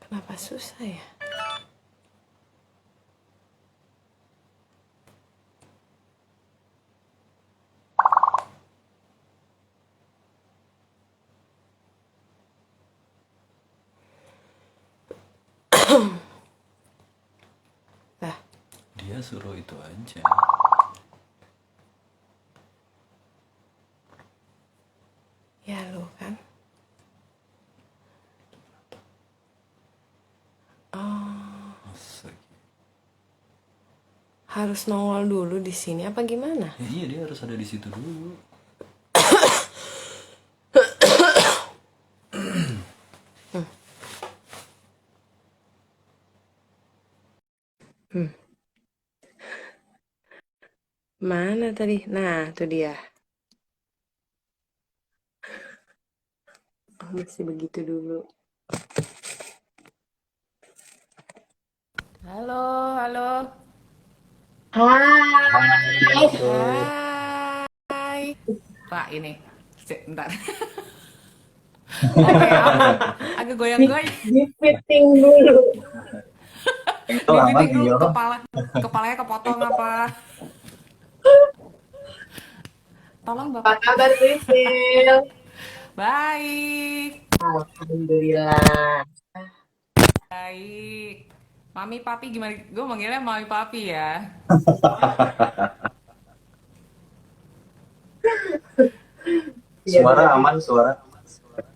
Kenapa susah ya? Lah, Dia suruh itu aja. ya lu kan. Oh, Masa gitu? harus nongol dulu di sini apa gimana? Ya iya, dia harus ada di situ dulu. Mana tadi? Nah, tuh dia. Oh, masih begitu dulu. Halo, halo. Hai, Hai. Pak ini. Bentar. Oke, aman. Agak goyang-goyang. di fitting dulu. Itu Di aman fitting dulu iya. kepalanya kepotong apa? Tolong Apa Bapak. kabar, Priscil? Baik. Alhamdulillah. Baik. Mami Papi gimana? Gue manggilnya Mami Papi ya. Iya, Suara berarti aman, suara.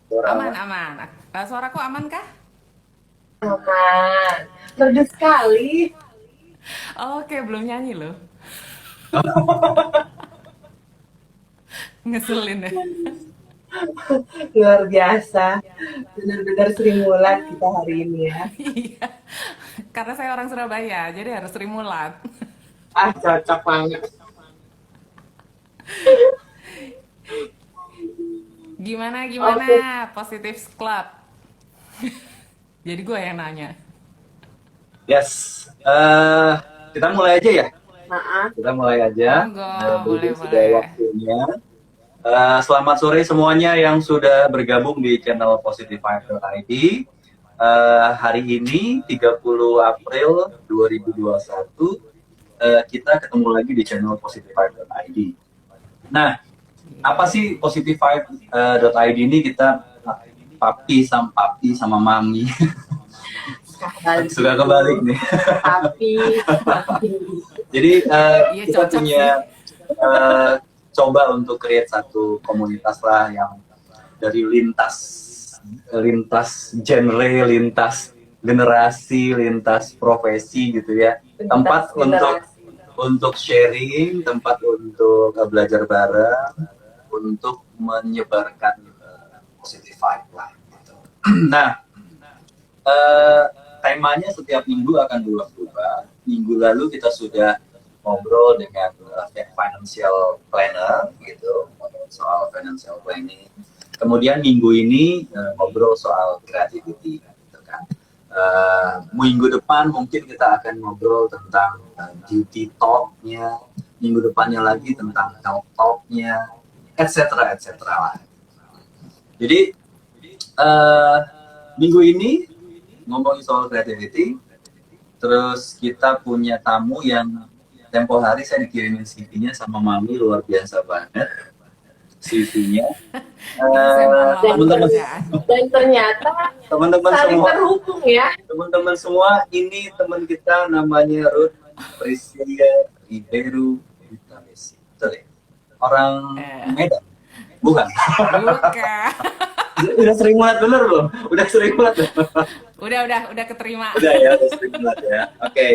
Suara Aman, aman. aman. Suaraku aman kah? aman. Merdu sekali. Oke, belum nyanyi loh. Ngeselin ya. Luar biasa. Benar-benar Sri Mulat kita hari ini ya. Iya. Karena saya orang Surabaya, jadi harus Sri Mulat. Ah, cocok banget. Gimana, gimana? Oke, Positif Club. Jadi gue yang nanya. Yes. Kita mulai aja ya. maaf. Kita mulai aja. Monggo, boleh, Berhubung sudah boleh. waktunya. Selamat sore semuanya yang sudah bergabung di channel Positive5.id. Hari ini 30 April 2021 kita ketemu lagi di channel Positive5.id. Nah, apa sih Positive5.id ini? Kita papi sama mami Kembali suka kebalik nih. tapi Jadi Iya, kita cocok punya sih. coba untuk create satu komunitas lah yang dari lintas genre, lintas generasi, lintas profesi gitu ya. Tempat untuk sharing, tempat untuk belajar bareng, untuk menyebarkan positive vibe lah gitu. Nah, temanya setiap minggu akan berubah-ubah. Minggu lalu kita sudah ngobrol dengan financial planner gitu, ngobrol soal financial planning. Kemudian minggu ini ngobrol soal creativity gitu kan. Minggu depan mungkin kita akan ngobrol tentang duty talk-nya, minggu depannya lagi tentang health talk-nya, etc. lah. Jadi minggu ini ngomongin soal creativity, terus kita punya tamu yang tempo hari saya dikirimin CV-nya sama Mami, luar biasa banget CV-nya. Itu saya mau ngelamar Teman-teman kerjaan. dan ternyata teman-teman saling semua, terhubung ya. teman-teman semua, ini teman kita namanya Ruth Priscilia Ribeiro Vitamisi. Orang Eh, Medan, bukan? bukan. Udah sering banget bener loh, udah sering banget. Udah keterima. Udah ya, udah sering banget ya. Oke.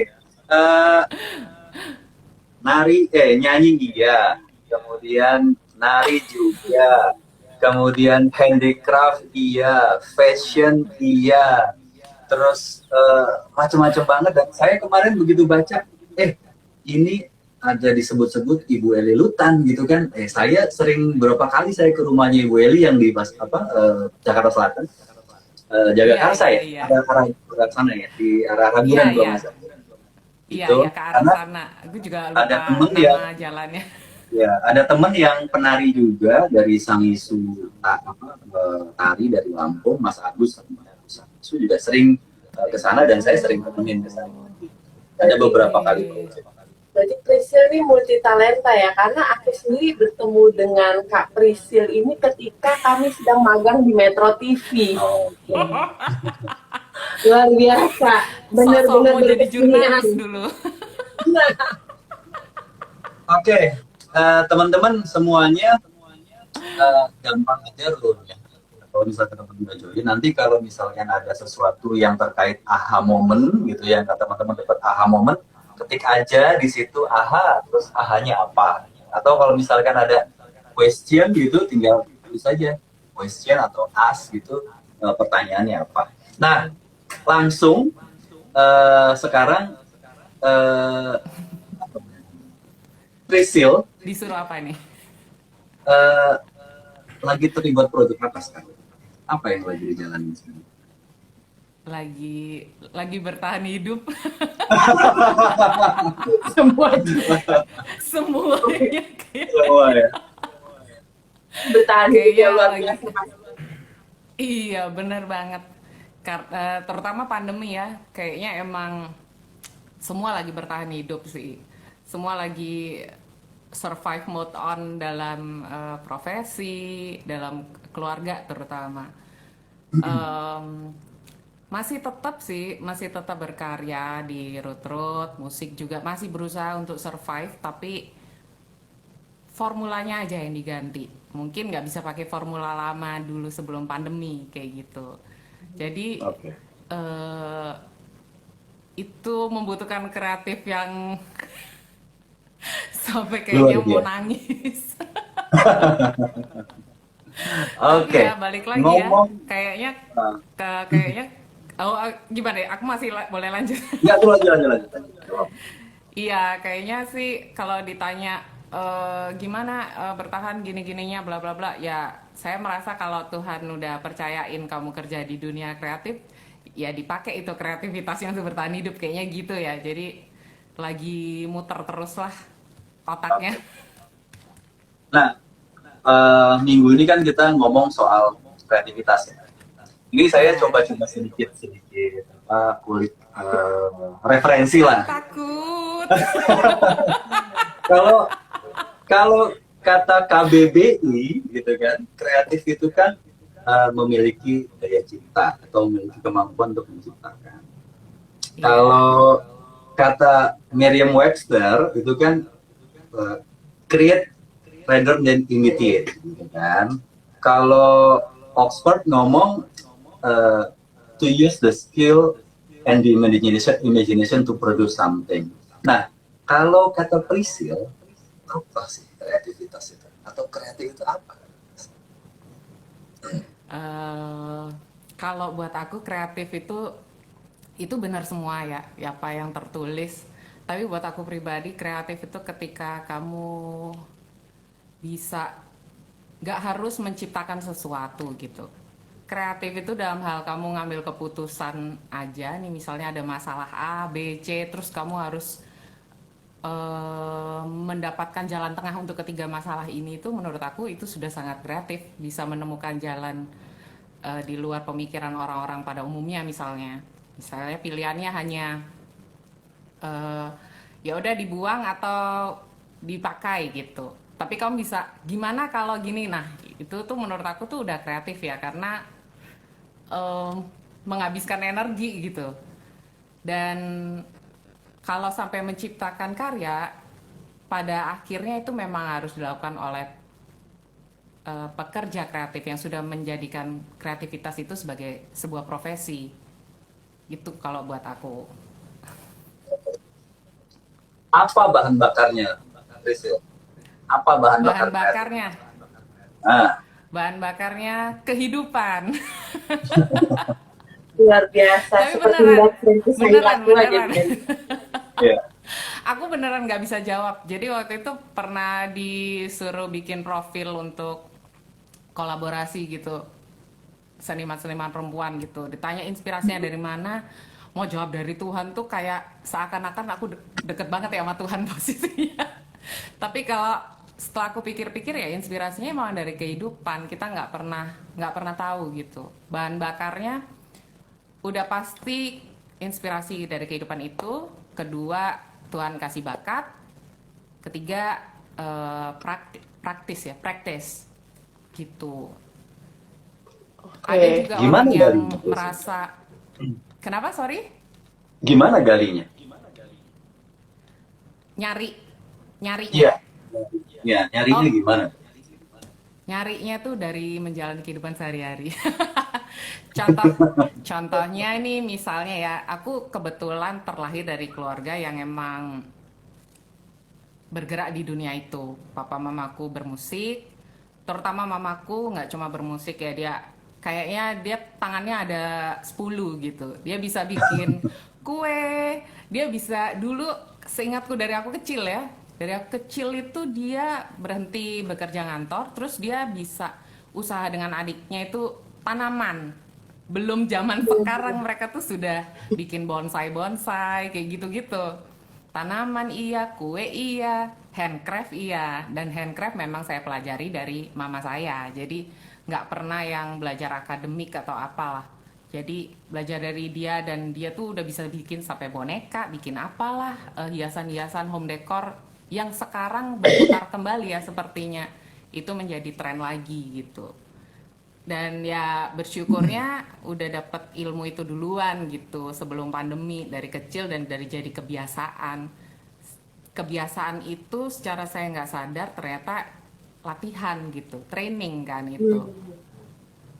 Eh, nyanyi iya, kemudian nari juga, kemudian handicraft iya, fashion iya, terus macam-macam banget. Dan saya kemarin begitu baca, ini ada disebut-sebut Ibu Eli Lutan gitu kan. Saya sering berapa kali saya ke rumahnya Ibu Eli yang di Jakarta Selatan, Jagakarsa ya, Iya. ada arah sana ya, di arah Ragunan kalau Iya. nggak salah. Iya, Itu iya ke arah karena sana. Gue juga ada lupa temen yang nama jalannya. ya ada temen yang penari juga dari Sangisu tari dari Lampung, Mas Agus sama Mas Agus juga sering ke sana dan saya sering temenin ke sana. Ada beberapa kali. Berarti Prisil ini multi talenta ya, karena aku sendiri bertemu dengan Kak Prisil ini ketika kami sedang magang di Metro TV. Oke. Luar biasa, Sosok benar-benar mau jadi jurnalis berkesenian. dulu. Oke, teman-teman semuanya gampang aja rule-nya. Kalau misalkan teman-teman udah join, nanti kalau misalkan ada sesuatu yang terkait aha moment gitu ya, kata teman-teman dapat aha moment, ketik aja di situ aha, terus ahanya apa. Atau kalau misalkan ada question gitu, tinggal tulis saja question atau ask gitu, pertanyaannya apa. Nah, langsung sekarang Prisil Disuruh apa nih? lagi terlibat proyek apa sekarang? Apa yang lagi dijalanin sekarang? Lagi bertahan hidup. Semuanya kayak Semua ya. Bertahan hidup Kayaknya yang luar lagi. biasa, Mas. Iya, bener banget. Terutama pandemi ya, kayaknya emang semua lagi bertahan hidup sih. Semua lagi survive mode on dalam profesi, dalam keluarga terutama. Em, masih tetap berkarya di Root, musik juga masih berusaha untuk survive, tapi formulanya aja yang diganti. Mungkin nggak bisa pakai formula lama dulu sebelum pandemi kayak gitu. Jadi Oke. eh, itu membutuhkan kreatif yang sampai kayaknya Luar mau biasa. nangis. Tapi Oke. ya balik lagi ya, Ngomong, kayaknya uh, kayaknya gimana ya? Aku masih boleh lanjut. ya tuh lanjut. Iya, kayaknya sih kalau ditanya gimana bertahan gini-gininya bla bla bla, ya saya merasa kalau Tuhan udah percayain kamu kerja di dunia kreatif, ya dipakai itu kreativitas yang untuk bertahan hidup kayaknya gitu ya. Jadi lagi muter terus lah otaknya. Oke. Nah, minggu ini kan kita ngomong soal kreativitas ya. Ini saya Ya, coba sedikit kulik referensi lah. takut. Kalau kalau kata KBBI gitu kan, kreatif itu kan memiliki daya cipta atau memiliki kemampuan untuk menciptakan. Iya. Kalau kata Merriam-Webster itu kan create rather than imitate, gitu kan. Kalau Oxford ngomong to use the skill and the imagination to produce something. Nah, kalau kata Prisil, apa sih kreativitas itu? Atau kreatif itu apa? Eh, Kalau buat aku kreatif itu benar semua ya, apa yang tertulis. Tapi buat aku pribadi kreatif itu ketika kamu bisa nggak harus menciptakan sesuatu gitu. Kreatif itu dalam hal kamu ngambil keputusan aja nih, misalnya ada masalah A, B, C, terus kamu harus mendapatkan jalan tengah untuk ketiga masalah ini, itu menurut aku itu sudah sangat kreatif, bisa menemukan jalan di luar pemikiran orang-orang pada umumnya. Misalnya pilihannya hanya eh, ya udah dibuang atau dipakai gitu, tapi kamu bisa gimana kalau gini. Nah itu tuh menurut aku tuh udah kreatif ya, karena menghabiskan energi gitu. Dan kalau sampai menciptakan karya, pada akhirnya itu memang harus dilakukan oleh pekerja kreatif yang sudah menjadikan kreativitas itu sebagai sebuah profesi. Itu kalau buat aku. Apa bahan bakarnya, Prisil? Apa bahan Bahan bakar kreatif? bakarnya, Nah, bahan bakarnya kehidupan. Luar biasa, Tapi seperti beneran, melihat perintis hari ratu aja. beneran. ya. Aku beneran nggak bisa jawab. Jadi waktu itu pernah disuruh bikin profil untuk kolaborasi gitu, seniman-seniman perempuan gitu. Ditanya inspirasinya dari mana, mau jawab dari Tuhan tuh kayak seakan-akan aku deket banget ya sama Tuhan posisinya. Tapi kalau setelah aku pikir-pikir ya inspirasinya emang dari kehidupan. Kita nggak pernah tahu gitu. Bahan bakarnya udah pasti inspirasi dari kehidupan itu, kedua Tuhan kasih bakat, ketiga praktis gitu. Ada Oke. juga orang Gimana yang galinya tuh? merasa, kenapa sorry, Gimana galinya? nyarinya. Iya. Ya, nyarinya Oh, gimana? nyarinya tuh dari menjalani kehidupan sehari-hari. Contoh, contohnya ini misalnya ya, aku kebetulan terlahir dari keluarga yang emang bergerak di dunia itu. Papa mamaku bermusik, terutama mamaku nggak cuma bermusik ya, dia kayaknya dia tangannya ada 10 gitu. Dia bisa bikin kue, dia bisa dulu seingatku dari aku kecil ya. Dari aku kecil itu dia berhenti bekerja ngantor, terus dia bisa usaha dengan adiknya itu tanaman. Belum zaman sekarang mereka tuh sudah bikin bonsai-bonsai kayak gitu-gitu. Tanaman iya, kue iya, handcraft iya. Dan handcraft memang saya pelajari dari mama saya. Jadi nggak pernah yang belajar akademik atau apalah. Jadi belajar dari dia dan dia tuh udah bisa bikin sampai boneka, bikin apalah, hiasan-hiasan home decor yang sekarang berputar kembali ya sepertinya. Itu menjadi tren lagi gitu. Dan ya bersyukurnya udah dapet ilmu itu duluan gitu sebelum pandemi dari kecil dan dari jadi kebiasaan itu secara saya nggak sadar ternyata latihan gitu, training kan itu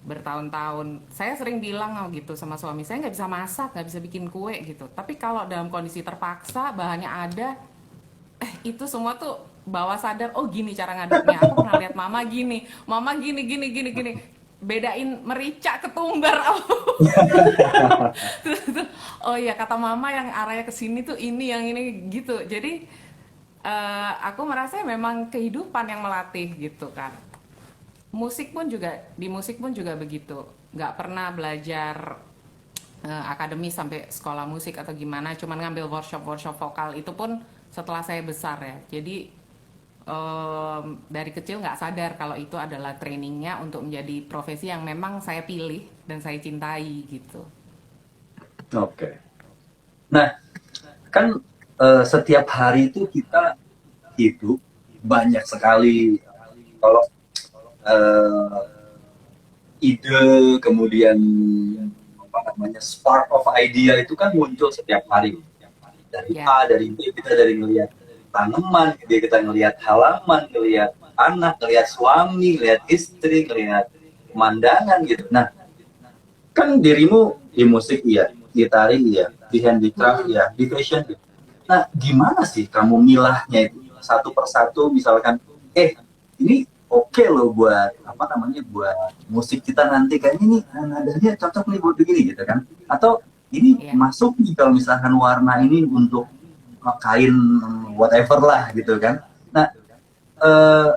bertahun-tahun. Saya sering bilang gitu sama suami saya, nggak bisa masak, nggak bisa bikin kue gitu, tapi kalau dalam kondisi terpaksa bahannya ada, itu semua tuh bawah sadar, oh gini cara ngaduknya, aku pernah lihat mama gini gini gini gini, bedain merica ketumbar. Terus tuh, oh iya kata mama yang arahnya ke sini tuh ini yang ini gitu. Jadi aku merasa memang kehidupan yang melatih gitu kan. Musik pun juga begitu. Nggak pernah belajar akademi sampai sekolah musik atau gimana, cuman ngambil workshop vokal itu pun setelah saya besar ya. Jadi dari kecil nggak sadar kalau itu adalah trainingnya untuk menjadi profesi yang memang saya pilih dan saya cintai gitu. Oke. Nah, kan setiap hari itu kita hidup banyak sekali kalau eh, ide kemudian apa namanya spark of idea itu kan muncul setiap hari dari Ya, A dari B kita dari ngelihat tanaman kita ngelihat halaman ngelihat anak ngelihat suami ngelihat istri ngelihat pemandangan gitu. Nah, kan dirimu di musik iya, di tari iya, di handicraft iya, di fashion iya. Nah, gimana sih kamu milahnya itu satu persatu misalkan, ini oke loh buat apa namanya buat musik kita nanti kayaknya nih nadanya cocok nih buat begini gitu kan? Atau ini ya. masuk nih kalau misalkan warna ini untuk kain whatever lah gitu kan? Nah, eh,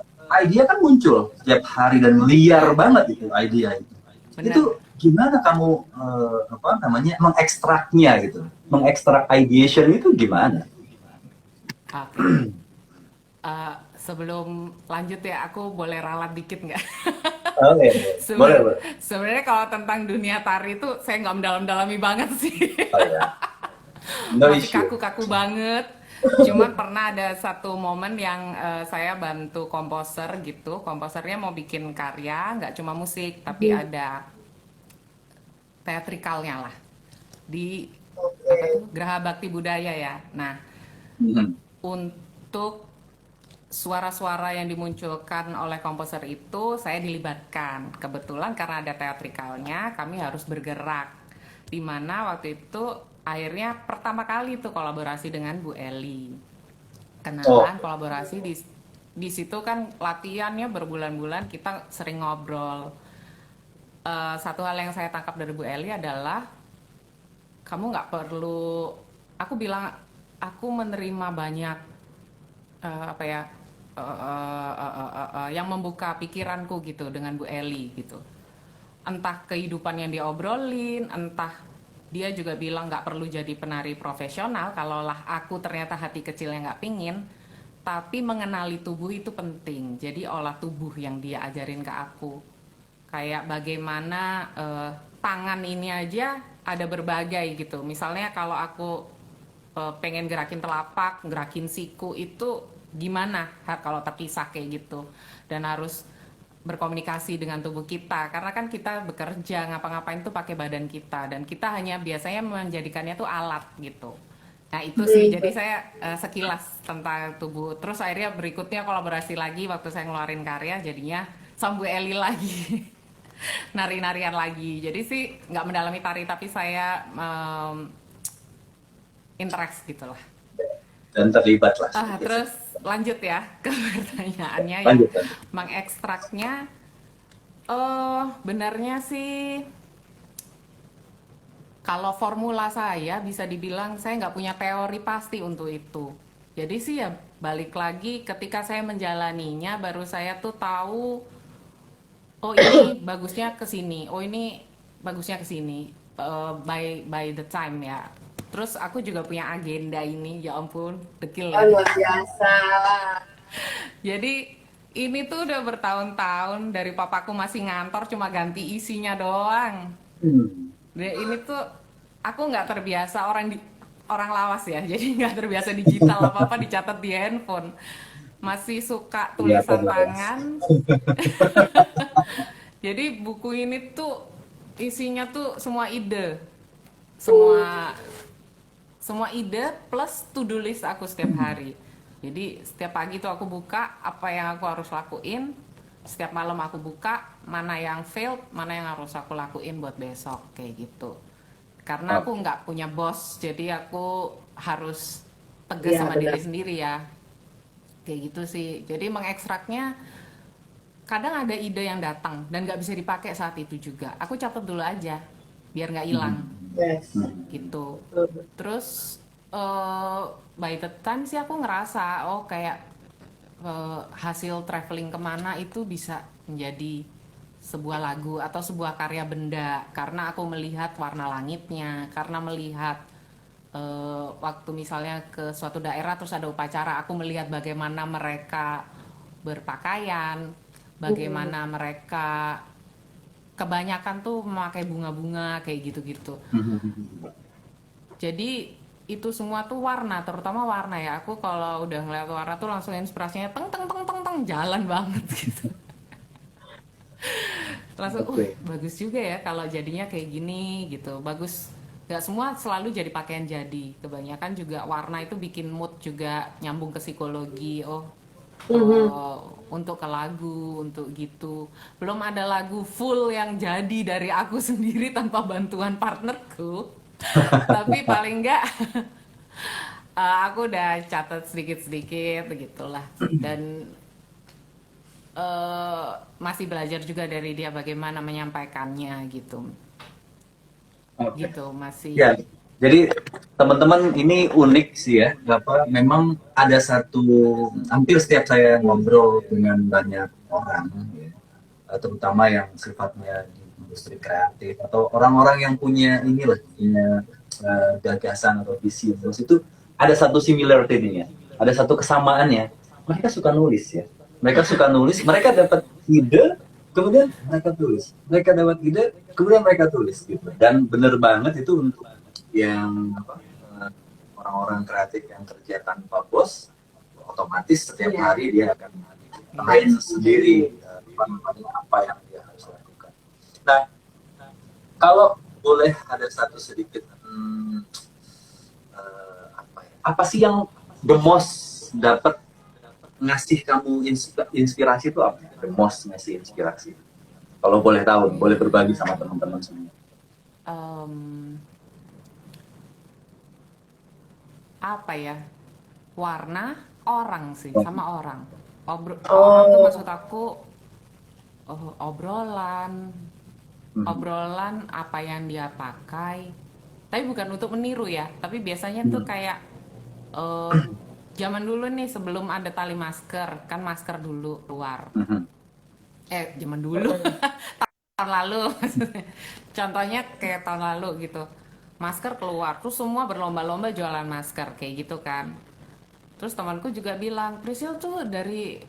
idea kan muncul setiap hari dan liar Ya, banget itu idea itu. Itu benar. gimana kamu apa namanya mengekstraknya gitu, mengekstrak ideation itu gimana? Oke. Sebelum lanjut ya, aku boleh ralat dikit nggak? Oke, boleh boleh. Sebenarnya kalau tentang dunia tari itu saya nggak mendalam-dalami banget sih. Oh ya, no Masih issue. kaku-kaku banget. Cuman pernah ada satu momen yang saya bantu komposer gitu. Komposernya mau bikin karya, nggak cuma musik, tapi ada teatrikalnya lah di apa tuh Oke. Geraha Bakti Budaya ya. Nah, Mhm. untuk suara-suara yang dimunculkan oleh komposer itu saya dilibatkan. Kebetulan karena ada teatrikalnya, kami harus bergerak. Dimana waktu itu akhirnya pertama kali itu kolaborasi dengan Bu Eli. Oh, Kenalan, kolaborasi di situ kan latihannya berbulan-bulan, kita sering ngobrol. Satu hal yang saya tangkap dari Bu Eli adalah kamu nggak perlu, aku bilang aku menerima banyak apa ya yang membuka pikiranku gitu dengan Bu Eli gitu, entah kehidupan yang dia obrolin, entah dia juga bilang nggak perlu jadi penari profesional kalaulah aku ternyata hati kecilnya nggak pingin, tapi mengenali tubuh itu penting. Jadi olah tubuh yang dia ajarin ke aku, kayak bagaimana tangan ini aja ada berbagai gitu. Misalnya kalau aku pengen gerakin telapak, gerakin siku itu gimana kalau terpisah kayak gitu. Dan harus berkomunikasi dengan tubuh kita karena kan kita bekerja ngapa-ngapain tuh pakai badan kita dan kita hanya biasanya menjadikannya tuh alat gitu. Nah itu sih, jadi saya sekilas tentang tubuh. Terus akhirnya berikutnya kolaborasi lagi waktu saya ngeluarin karya jadinya Sambu Eli lagi. Nari-narian lagi. Jadi sih nggak mendalami tari tapi saya interest gitu lah. Dan terlibat lah sedikit. Terus lanjut ya ke pertanyaannya yang Lanjut. mengekstraknya. Benarnya sih kalau formula saya bisa dibilang saya nggak punya teori pasti untuk itu. Jadi sih ya balik lagi ketika saya menjalaninya baru saya tuh tahu oh ini bagusnya ke sini, oh ini bagusnya ke sini. By the time ya. Terus aku juga punya agenda ini, ya ampun, dekil Oh, ya. luar biasa. Jadi ini tuh udah bertahun-tahun dari papaku masih ngantor cuma ganti isinya doang. Dan ini tuh aku nggak terbiasa orang lawas ya, jadi nggak terbiasa digital apa-apa dicatat di handphone. Masih suka Kelihatan tulisan lah ya. tangan. Jadi buku ini tuh isinya tuh semua ide, semua semua ide plus to do list aku setiap hari. Jadi setiap pagi tuh aku buka apa yang aku harus lakuin, setiap malam aku buka mana yang failed, mana yang harus aku lakuin buat besok kayak gitu. Karena aku nggak punya bos, jadi aku harus tegas Iya, sama benar. diri sendiri ya. Kayak gitu sih. Jadi mengekstraknya kadang ada ide yang datang dan nggak bisa dipakai saat itu juga. Aku catat dulu aja biar nggak hilang Yes. gitu. Betul. Terus by the time sih aku ngerasa oh kayak hasil traveling kemana itu bisa menjadi sebuah lagu atau sebuah karya benda karena aku melihat warna langitnya, karena melihat waktu misalnya ke suatu daerah terus ada upacara, aku melihat bagaimana mereka berpakaian, bagaimana mereka kebanyakan tuh memakai bunga-bunga kayak gitu-gitu. Jadi itu semua tuh warna, terutama warna ya. Aku kalau udah ngeliat warna tuh langsung inspirasinya teng teng teng teng teng jalan banget gitu. Langsung, Oke. bagus juga ya kalau jadinya kayak gini gitu. Bagus. Gak semua selalu jadi pakaian jadi. Kebanyakan juga warna itu bikin mood juga nyambung ke psikologi. Untuk ke lagu, untuk gitu. Belum ada lagu full yang jadi dari aku sendiri tanpa bantuan partnerku. Tapi paling enggak aku udah catat sedikit-sedikit begitulah. Dan masih belajar juga dari dia bagaimana menyampaikannya gitu. Oke. Gitu masih. Ya, jadi teman-teman ini unik sih ya, memang ada satu, hampir setiap saya ngobrol dengan banyak orang, ya, terutama yang sifatnya di industri kreatif atau orang-orang yang punya inilah, punya gagasan atau visi itu ada satu similarity nih ya, ada satu kesamaannya. Mereka suka nulis ya, mereka suka nulis, mereka dapat ide, kemudian mereka tulis, mereka dapat ide, kemudian mereka tulis gitu. Dan bener banget itu untuk yang orang-orang kreatif yang kerja tanpa bos, otomatis setiap hari dia akan main sendiri apa yang dia harus lakukan. Nah, kalau boleh ada satu sedikit apa sih yang the most dapat ngasih kamu inspirasi itu apa? The most ngasih inspirasi. Kalau boleh tahu, boleh berbagi sama teman-teman semua. Apa ya, warna orang sih, sama orang orang tuh maksud aku obrolan apa yang dia pakai, tapi bukan untuk meniru ya, tapi biasanya tuh kayak zaman dulu nih sebelum ada tali masker kan, masker dulu keluar zaman dulu tahun lalu maksudnya. Contohnya kayak tahun lalu gitu, masker keluar terus semua berlomba-lomba jualan masker kayak gitu kan. Terus temanku juga bilang, Prisil tuh dari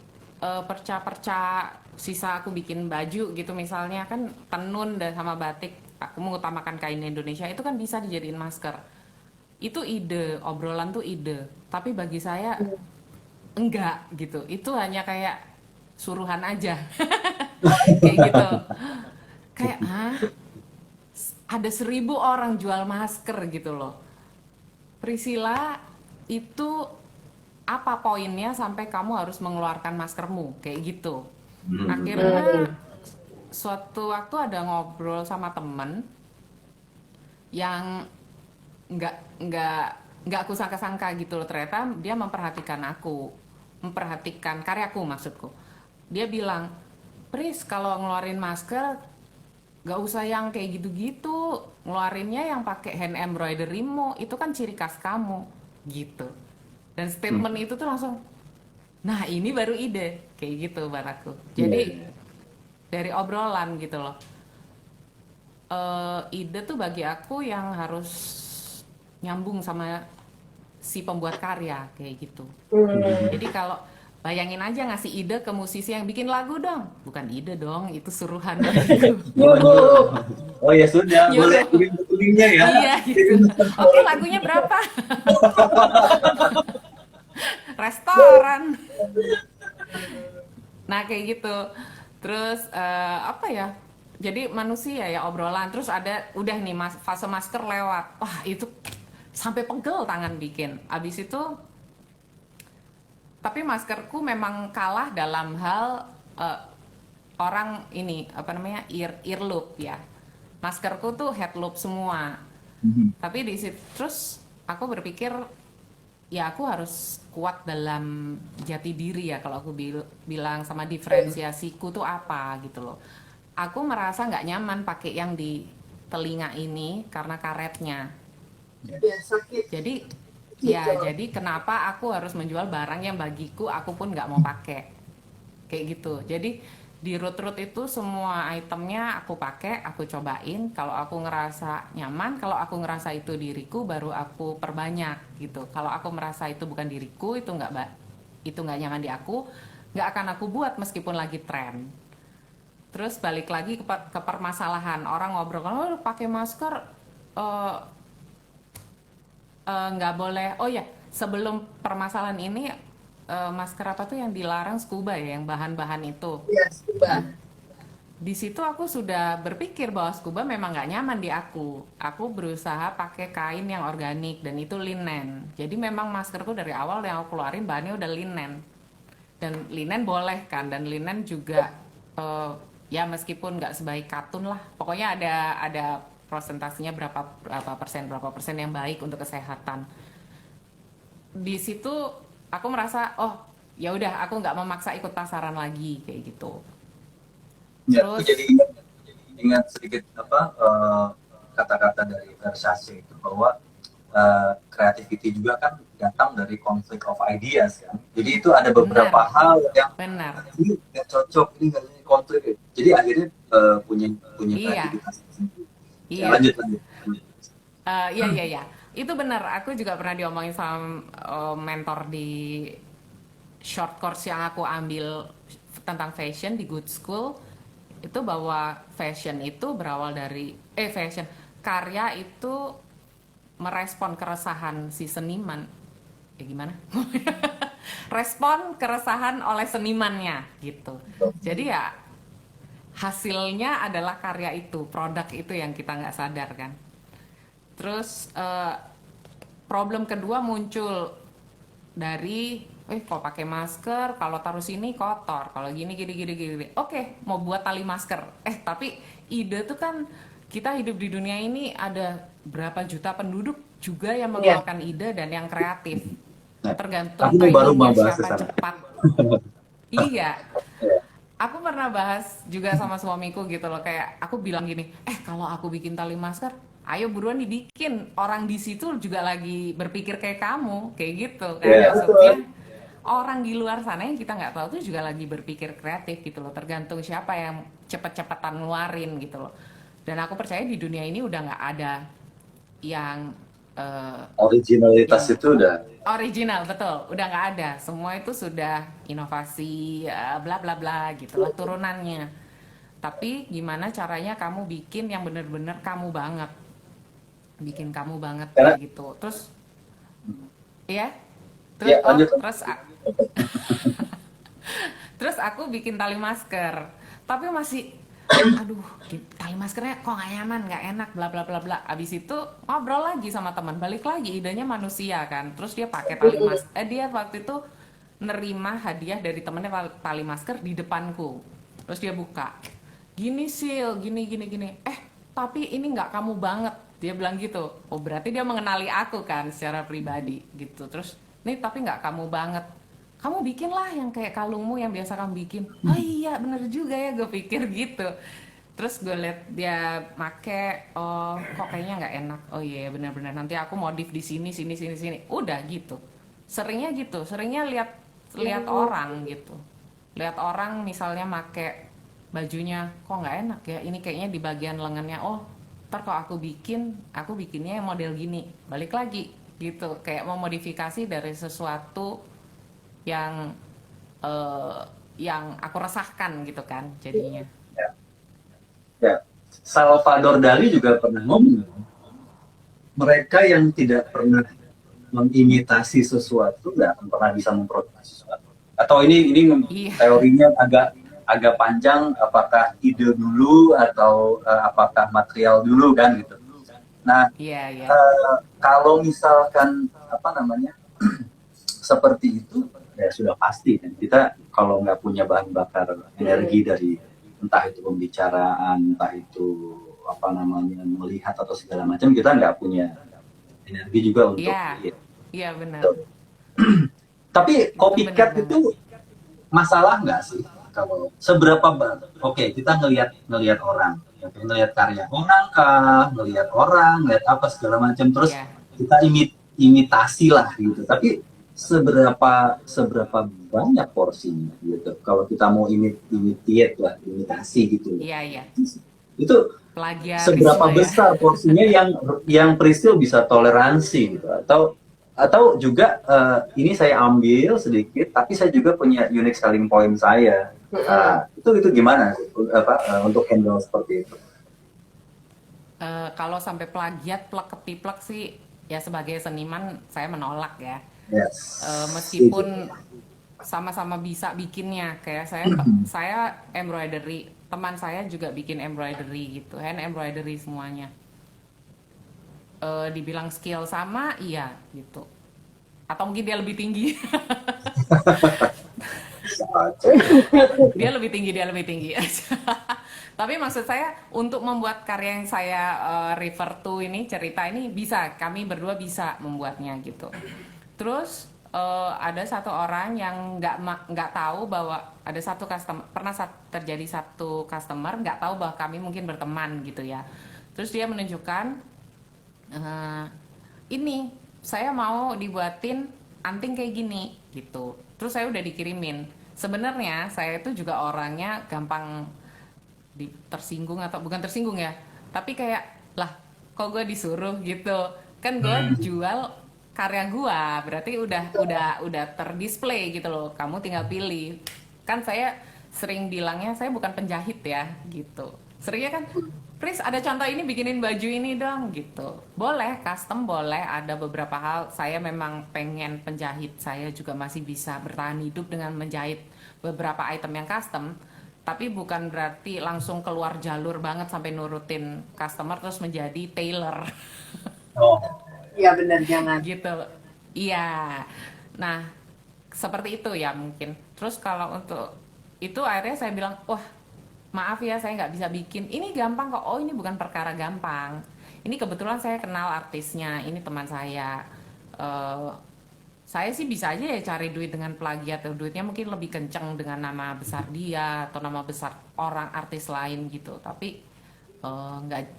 perca-perca sisa aku bikin baju gitu misalnya kan, tenun dan sama batik, aku mengutamakan kain Indonesia itu kan bisa dijadiin masker. Itu ide, obrolan tuh ide. Tapi bagi saya enggak gitu. Itu hanya kayak suruhan aja. Kayak gitu. Kayak, hah? Ada 1.000 orang jual masker gitu loh. Priscilla, itu apa poinnya sampai kamu harus mengeluarkan maskermu? Kayak gitu. Akhirnya suatu waktu ada ngobrol sama temen yang nggak nggak nggak aku sangka-sangka gitu loh, ternyata dia memperhatikan karyaku maksudku. Dia bilang, Pris, kalau ngeluarin masker nggak usah yang kayak gitu-gitu, ngeluarinnya yang pakai hand embroidery-mu, itu kan ciri khas kamu gitu. Dan statement itu tuh langsung, nah ini baru ide kayak gitu buat aku. Jadi dari obrolan gitu loh. Ide tuh bagi aku yang harus nyambung sama si pembuat karya kayak gitu. Jadi kalau bayangin aja ngasih ide ke musisi yang bikin lagu dong, bukan ide dong, itu suruhan bagiku. Oh ya sudah, boleh Nyuruh. kirim linknya ya. Iya gitu. Oke, lagunya berapa? Restoran. Nah kayak gitu. Terus apa ya? Jadi manusia ya obrolan. Terus ada udah nih fase masker lewat. Wah itu sampai pegel tangan bikin. Abis itu, tapi maskerku memang kalah dalam hal orang ini apa namanya ear loop ya. Maskerku tuh head loop semua. Tapi di situ terus aku berpikir ya aku harus kuat dalam jati diri ya kalau aku bilang sama diferensiasiku tuh apa gitu loh. Aku merasa nggak nyaman pakai yang di telinga ini karena karetnya. Ya, sakit. Jadi ya jadi kenapa aku harus menjual barang yang bagiku aku pun nggak mau pakai kayak gitu. Jadi di root itu semua itemnya aku pakai, aku cobain. Kalau aku ngerasa nyaman, kalau aku ngerasa itu diriku, baru aku perbanyak gitu. Kalau aku merasa itu bukan diriku, itu nggak nyaman di aku, nggak akan aku buat meskipun lagi tren. Terus balik lagi ke permasalahan orang ngobrol, kalau pakai masker nggak boleh. Oh ya, sebelum permasalahan ini masker apa tuh yang dilarang, scuba ya, yang bahan-bahan itu. Ya, scuba. Di situ aku sudah berpikir bahwa scuba memang nggak nyaman di aku. Aku berusaha pakai kain yang organik dan itu linen. Jadi memang maskerku dari awal yang aku keluarin bahannya udah linen. Dan linen boleh kan, dan linen juga ya meskipun nggak sebaik katun lah. Pokoknya ada prosentasinya berapa persen yang baik untuk kesehatan. Di situ aku merasa ya udah aku nggak memaksa ikut pasaran lagi kayak gitu. Ya, aku jadi ingat sedikit kata-kata dari Versace itu bahwa creativity juga kan datang dari conflict of ideas kan. Jadi itu ada beberapa hal yang ini nggak cocok, ini nggak konflik. Jadi akhirnya punya kreativitas sendiri. Iya. Ya, lanjut. Iya. Itu benar. Aku juga pernah diomongin sama mentor di short course yang aku ambil tentang fashion di Good School. Itu bahwa fashion itu berawal dari karya itu merespon keresahan si seniman. Gimana? Respon keresahan oleh senimannya gitu. Jadi ya hasilnya adalah karya itu, produk itu yang kita nggak sadar kan. Terus problem kedua muncul dari kok pakai masker, kalau taruh sini kotor, kalau gini. Oke, mau buat tali masker. Tapi ide tuh kan, kita hidup di dunia ini ada berapa juta penduduk juga yang mengeluarkan ide dan yang kreatif. Tergantung timingnya siapa cepat. Iya. Aku pernah bahas juga sama suamiku gitu loh, kayak aku bilang gini, kalau aku bikin tali masker, ayo buruan dibikin. Orang di situ juga lagi berpikir kayak kamu, kayak gitu kan. Maksudnya orang di luar sana yang kita nggak tahu tuh juga lagi berpikir kreatif gitu loh. Tergantung siapa yang cepet-cepetan ngeluarin gitu loh. Dan aku percaya di dunia ini udah nggak ada yang originalitas itu udah original, betul, udah nggak ada. Semua itu sudah inovasi, bla bla bla gitu lah turunannya. Tapi gimana caranya kamu bikin yang bener-bener kamu banget, bikin kamu banget Karena kayak gitu. Terus ya, terus ya lanjut. terus aku bikin tali masker, tapi masih aduh, tali maskernya kok nggak nyaman, nggak enak, bla bla bla bla. Abis itu ngobrol lagi sama teman, balik lagi idenya manusia kan. Terus dia pakai tali Mm-mm. masker, dia waktu itu nerima hadiah dari temennya tali masker di depanku. Terus dia buka, gini Sil, gini gini gini. Tapi ini nggak kamu banget. Dia bilang gitu. Oh berarti dia mengenali aku kan secara pribadi gitu. Terus nih tapi nggak kamu banget. Kamu bikinlah yang kayak kalungmu yang biasa kamu bikin. Oh iya bener juga ya, gue pikir gitu. Terus gue liat dia make, oh kok kayaknya nggak enak. Oh iya bener-bener nanti aku modif di sini sini sini sini. Udah gitu. Seringnya gitu. Seringnya lihat lihat orang gitu. Lihat orang misalnya make bajunya kok nggak enak ya. Ini kayaknya di bagian lengannya. Oh ntar kalau aku bikinnya yang model gini. Balik lagi gitu. Kayak mau modifikasi dari sesuatu yang eh, yang aku resahkan gitu kan jadinya. Ya, ya. Salvador Dali juga pernah ngomong, mereka yang tidak pernah mengimitasi sesuatu nggak akan pernah bisa memproduksi sesuatu. Atau ini Iya, teorinya agak agak panjang, apakah ide dulu atau apakah material dulu kan gitu. Nah, iya, iya. kalau misalkan apa namanya seperti itu, ya sudah pasti kan kita kalau nggak punya bahan bakar energi dari entah itu pembicaraan, entah itu apa namanya melihat atau segala macam, kita nggak punya energi juga untuk Iya, ya. iya benar. Tapi Itu benar copycat banget. itu masalah nggak sih? Kalau seberapa oke, kita ngelihat orang, ngelihat karya orang kah, ngelihat orang, ngelihat apa segala macam, terus Iya. kita imitasi lah gitu. Tapi seberapa banyak porsinya gitu? Kalau kita mau imitate lah, imitasi gitu. Iya, iya. Itu seberapa Plagiarisme ya. besar porsinya yang Priscil bisa toleransi gitu, atau juga ini saya ambil sedikit tapi saya juga punya unique selling point saya. Itu gimana untuk handle seperti itu? Kalau sampai plagiat, plek ketiplek sih ya sebagai seniman saya menolak ya. Yes, itu. Meskipun sama-sama bisa bikinnya, kayak saya embroidery, teman saya juga bikin embroidery gitu, hand embroidery semuanya. Dibilang skill sama, iya gitu. Atau mungkin dia lebih tinggi. Dia lebih tinggi aja. Tapi maksud saya untuk membuat karya yang saya refer to ini, cerita ini bisa, kami berdua bisa membuatnya gitu. Terus ada satu orang yang nggak tahu bahwa ada satu customer, pernah terjadi satu customer nggak tahu bahwa kami mungkin berteman gitu ya. Terus dia menunjukkan, eh, ini saya mau dibuatin anting kayak gini gitu. Terus saya udah dikirimin. Sebenarnya saya itu juga orangnya gampang tersinggung, atau bukan tersinggung ya, tapi kayak lah kok gue disuruh gitu kan, gue jual karya gue berarti udah terdisplay gitu loh, kamu tinggal pilih. Kan saya sering bilangnya saya bukan penjahit ya gitu, seringnya kan Pris ada contoh ini, bikinin baju ini dong gitu. Boleh custom, boleh, ada beberapa hal saya memang pengen penjahit, saya juga masih bisa bertahan hidup dengan menjahit beberapa item yang custom. Tapi bukan berarti langsung keluar jalur banget sampai nurutin customer terus menjadi tailor. Oh, Iya benar, jangan. Gitu. Iya. Nah, seperti itu ya mungkin. Terus kalau untuk itu akhirnya saya bilang, wah maaf ya saya nggak bisa bikin. Ini gampang kok. Oh ini bukan perkara gampang. Ini kebetulan saya kenal artisnya. Ini teman saya. Eh, saya sih bisa aja ya cari duit dengan plagiat. Duitnya mungkin lebih kenceng dengan nama besar dia atau nama besar orang artis lain gitu. Tapi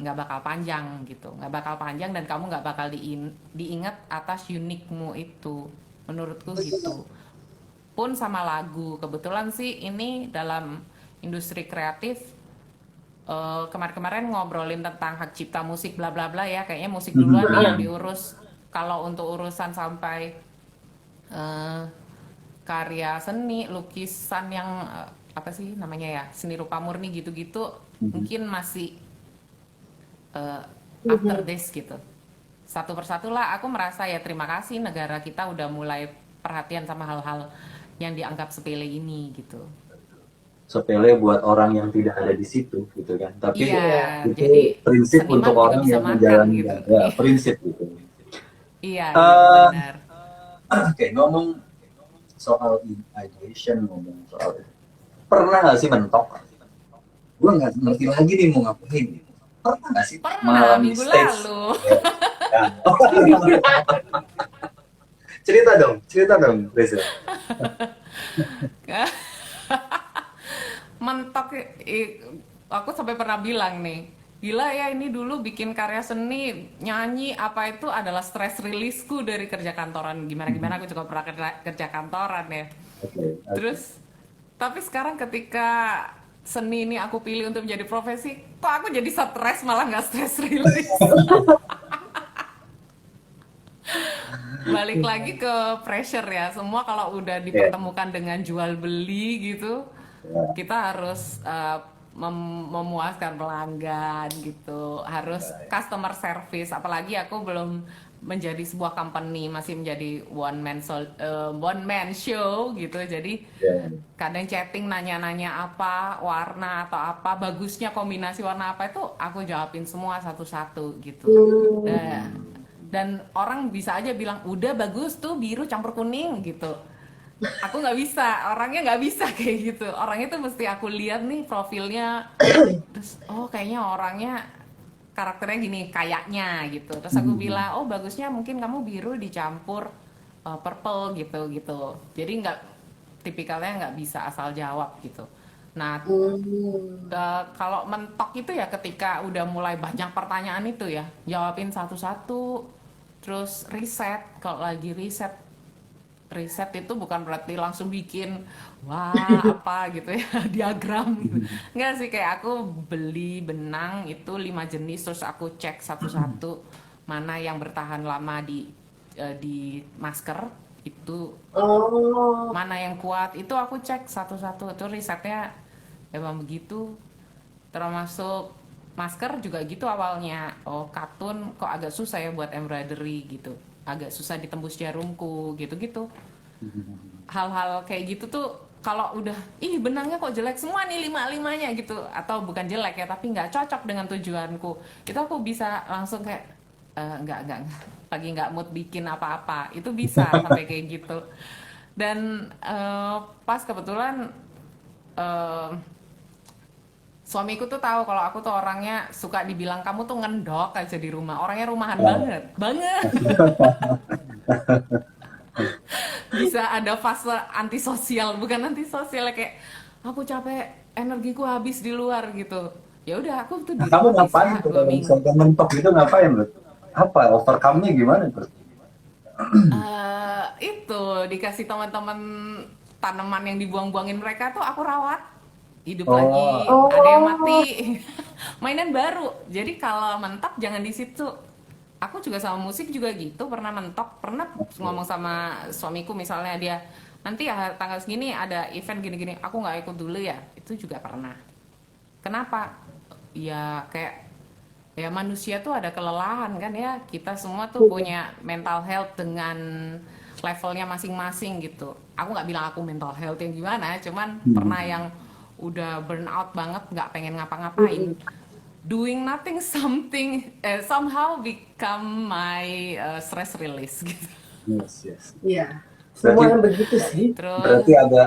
nggak bakal panjang gitu, nggak bakal panjang, dan kamu nggak bakal diingat atas unikmu itu, menurutku gitu. Pun sama lagu, kebetulan sih ini dalam industri kreatif, kemarin-kemarin ngobrolin tentang hak cipta musik bla bla bla ya, kayaknya musik duluan nih yang diurus. Kalau untuk urusan sampai eh, karya seni lukisan yang apa sih namanya ya, seni rupa murni gitu-gitu Mhm. mungkin masih after Mhm. this gitu. Satu persatu lah aku merasa ya terima kasih negara kita udah mulai perhatian sama hal-hal yang dianggap sepele ini gitu. Sepele buat orang yang tidak ada di situ gitu kan, Iya, tapi Iya. jadi itu prinsip untuk seniman juga orang bisa yang makan gitu. menjalankan, ya prinsip gitu. Iya, iya Eh, benar. Oke, ngomong soal ideation, ngomong soal itu. Pernah nggak sih mentok? Gue nggak ngerti lagi nih mau ngapain. Pernah nggak sih Pernah mengalami minggu stage? lalu. Ya, ya. Cerita dong, Reza. Mentok aku sampai pernah bilang nih, gila ya ini dulu bikin karya seni, nyanyi apa itu adalah stress release-ku dari kerja kantoran. Gimana-gimana aku juga pernah kerja kantoran ya. Oke, oke. Terus tapi sekarang ketika seni ini aku pilih untuk menjadi profesi, kok aku jadi stres malah nggak stress release. Balik lagi ke pressure ya, semua kalau udah Ya, dipertemukan dengan jual beli gitu, ya, kita harus memuaskan pelanggan gitu, harus customer service, apalagi aku belum menjadi sebuah company, masih menjadi one man show gitu. Jadi ya. kadang chatting nanya-nanya apa warna atau apa bagusnya, kombinasi warna apa itu aku jawabin semua satu-satu gitu. Hmm. Nah, dan orang bisa aja bilang udah bagus tuh biru campur kuning gitu, aku nggak bisa, orangnya nggak bisa kayak gitu. Orangnya tuh mesti aku lihat nih profilnya, terus oh kayaknya orangnya karakternya gini kayaknya gitu, terus aku bilang oh bagusnya mungkin kamu biru dicampur purple gitu gitu. Jadi nggak, tipikalnya nggak bisa asal jawab gitu. Nah, Hmm. kalau mentok itu ya ketika udah mulai banyak pertanyaan itu ya, jawabin satu-satu, terus riset. Kalau lagi riset, riset itu bukan berarti langsung bikin wah apa gitu ya diagram gitu. Enggak sih, kayak aku beli benang itu 5 jenis, terus aku cek satu-satu mana yang bertahan lama di masker itu, Oh. mana yang kuat itu aku cek satu-satu. Itu risetnya emang begitu. Termasuk masker juga gitu awalnya, oh katun kok agak susah ya buat embroidery gitu, agak susah ditembus jarumku gitu-gitu. Hal-hal kayak gitu tuh kalau udah ih benangnya kok jelek semua nih lima-limanya gitu, atau bukan jelek ya tapi nggak cocok dengan tujuanku, itu aku bisa langsung kayak nggak lagi nggak mood bikin apa-apa, itu bisa sampai kayak gitu. Dan pas kebetulan eh, suamiku tuh tahu kalau aku tuh orangnya suka dibilang kamu tuh ngendok aja di rumah, orangnya rumahan Oh, banget banget. Bisa ada fase antisosial, bukan antisosial ya, kayak aku capek, energiku habis di luar gitu, ya udah aku tuh nah, di kamu rumah ngapain bisa tuh dua kalau minggu misalkan mentok gitu ngapain bro? Apa overcome-nya gimana tuh? Itu dikasih teman-teman tanaman yang dibuang-buangin mereka tuh aku rawat hidup Oh, lagi, ada yang Oh. mati. Mainan baru. Jadi kalau mentok jangan di situ. Aku juga sama musik juga gitu, pernah mentok, pernah ngomong sama suamiku misalnya dia nanti ya tanggal segini ada event gini-gini, aku nggak ikut dulu ya, itu juga pernah. Kenapa? Ya kayak ya manusia tuh ada kelelahan kan ya, kita semua tuh punya mental health dengan levelnya masing-masing gitu. Aku nggak bilang aku mental health yang gimana, cuman pernah yang udah burn out banget, nggak pengen ngapa-ngapain, doing nothing something somehow become my stress release gitu. yes, yes. Iya. Berarti Semuanya begitu sih. Terus berarti ada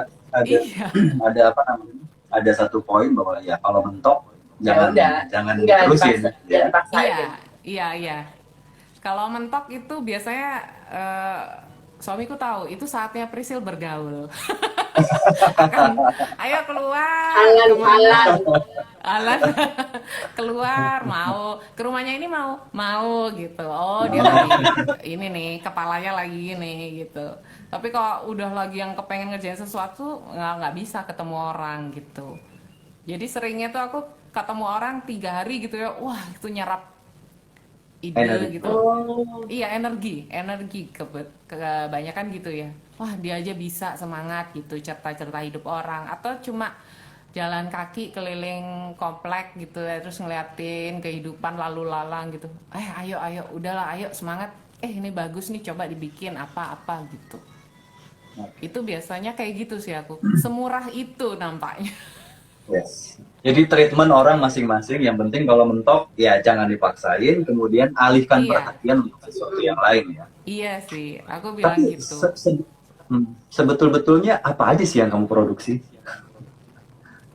iya, ada apa namanya? Ada satu poin bahwa ya kalau mentok Ya jangan udah, jangan nggak diterusin dipaksa, jangan ya. dipaksain. iya, iya, iya. Kalau mentok itu biasanya eh, suamiku tahu itu saatnya Prisil bergaul. Akan ayo keluar Halan-halan. kemana, Alan keluar, mau ke rumahnya ini, mau gitu, oh dia lagi ini nih kepalanya lagi ini gitu. Tapi kalau udah lagi yang kepengen ngerjain sesuatu nggak bisa ketemu orang gitu. Jadi seringnya tuh aku ketemu orang 3 hari gitu ya, wah itu nyerap ide Energi. gitu. Oh. Iya energi, kebanyakan gitu ya. wah dia aja bisa semangat gitu cerita-cerita hidup orang, atau cuma jalan kaki keliling komplek gitu ya, terus ngeliatin kehidupan lalu lalang gitu, ayo ayo udahlah ayo semangat, ini bagus nih coba dibikin apa-apa gitu. Itu biasanya kayak gitu sih aku, semurah itu nampaknya. Yes. Jadi treatment orang masing-masing, yang penting kalau mentok ya jangan dipaksain, kemudian alihkan Iya, perhatian untuk sesuatu yang lain ya. iya sih aku bilang Tapi gitu. sebetul-betulnya apa aja sih yang kamu produksi?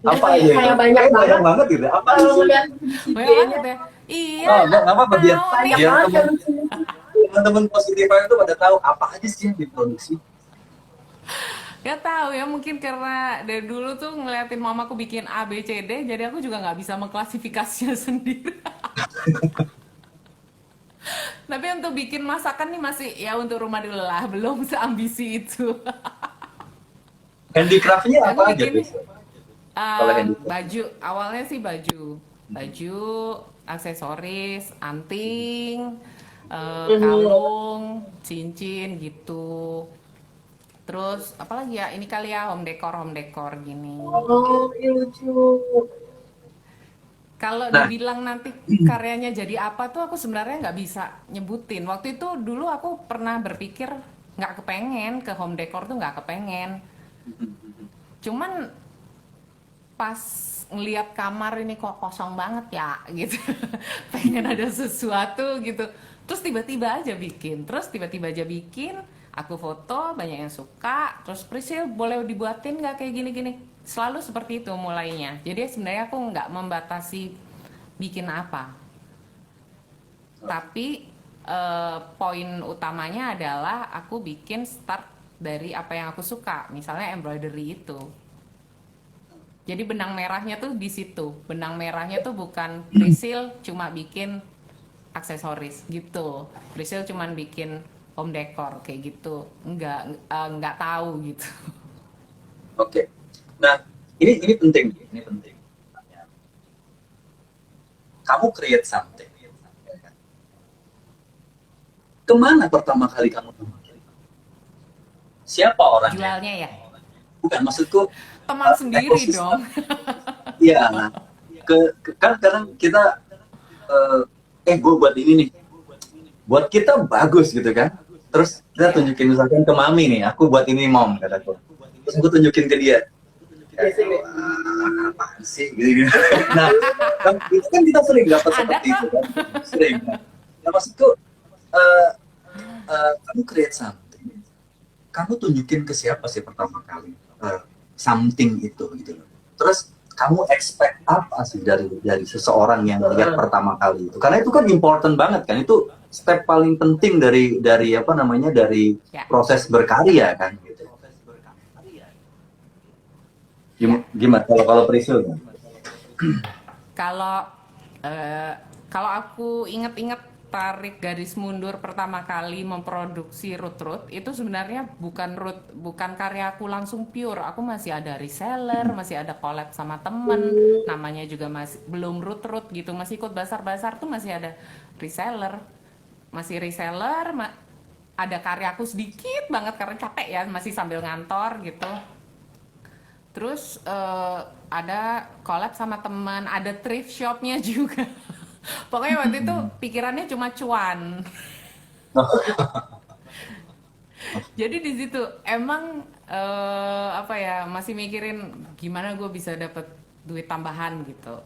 Apa aja itu? Kayak banyak Kayak banyak banget banget gitu. Apa aja kalau sih? ngeliat Banyak IG-nya, banget ya. Iya, Oh, nggak apa-apa biar tahu nih. banyak biar banget yang lucu. teman-teman positif itu pada tahu apa aja sih yang diproduksi. Gak tahu ya, mungkin karena dari dulu tuh ngeliatin mamaku bikin A, B, C, D, jadi aku juga nggak bisa mengklasifikasinya sendiri. Tapi untuk bikin masakan nih masih ya untuk rumah dulu lah, belum seambisi itu. Handicraftnya Aku apa aja bikin biasanya? Kalau handicraft. baju, awalnya sih baju, aksesoris, anting, kalung, cincin gitu. Terus apalagi ya, ini kali ya home decor gini. Oh, iya lucu. Kalau Nah, dibilang nanti karyanya jadi apa tuh aku sebenarnya nggak bisa nyebutin. Waktu itu dulu aku pernah berpikir nggak kepengen ke home decor tuh, nggak kepengen. Cuman pas ngeliat kamar ini kok kosong banget ya gitu, pengen ada sesuatu gitu. Terus tiba-tiba aja bikin. Aku foto, banyak yang suka. Terus Priscil boleh dibuatin nggak kayak gini-gini? Selalu seperti itu mulainya. Jadi sebenarnya aku nggak membatasi bikin apa. Tapi poin utamanya adalah aku bikin start dari apa yang aku suka. Misalnya embroidery itu. Jadi benang merahnya tuh di situ. Benang merahnya tuh bukan Priscil cuma bikin aksesoris gitu. Priscil cuma bikin home decor kayak gitu. Enggak tahu gitu. oke. Nah, ini penting, ini penting. Kamu create something. Kemana pertama kali kamu memikir? Siapa orangnya? Jualnya ya. Bukan, maksudku Teman sendiri ekosistem. dong. Iya, nah, kan kadang kita gue buat ini nih, buat kita bagus gitu kan. Terus kita tunjukin misalkan ke mami nih, aku buat ini mom kataku. Terus aku tunjukin ke dia. Apaan sih gitu. Nah, itu kan kita sering dapat Ada seperti kok. itu kan. Sering. Nah, maksudku kamu create something. Kamu tunjukin ke siapa sih pertama kali something itu gitu loh. Terus kamu expect apa sih dari seseorang yang lihat pertama kali itu? Karena itu kan important banget kan. Itu step paling penting dari apa namanya dari Ya. proses berkarya kan gitu. Gimana kalau Priscil? Kalau kalau aku inget-inget tarik garis mundur pertama kali memproduksi Root itu sebenarnya bukan karyaku langsung pure. Aku masih ada reseller, masih ada collab sama temen, namanya juga masih belum Root gitu, masih ikut basar-basar tuh masih ada reseller, ada karyaku sedikit banget karena capek ya, masih sambil ngantor gitu. Terus ada collab sama teman, ada thrift shopnya juga. Pokoknya waktu itu pikirannya cuma cuan. Jadi di situ emang apa ya, masih mikirin gimana gue bisa dapet duit tambahan gitu.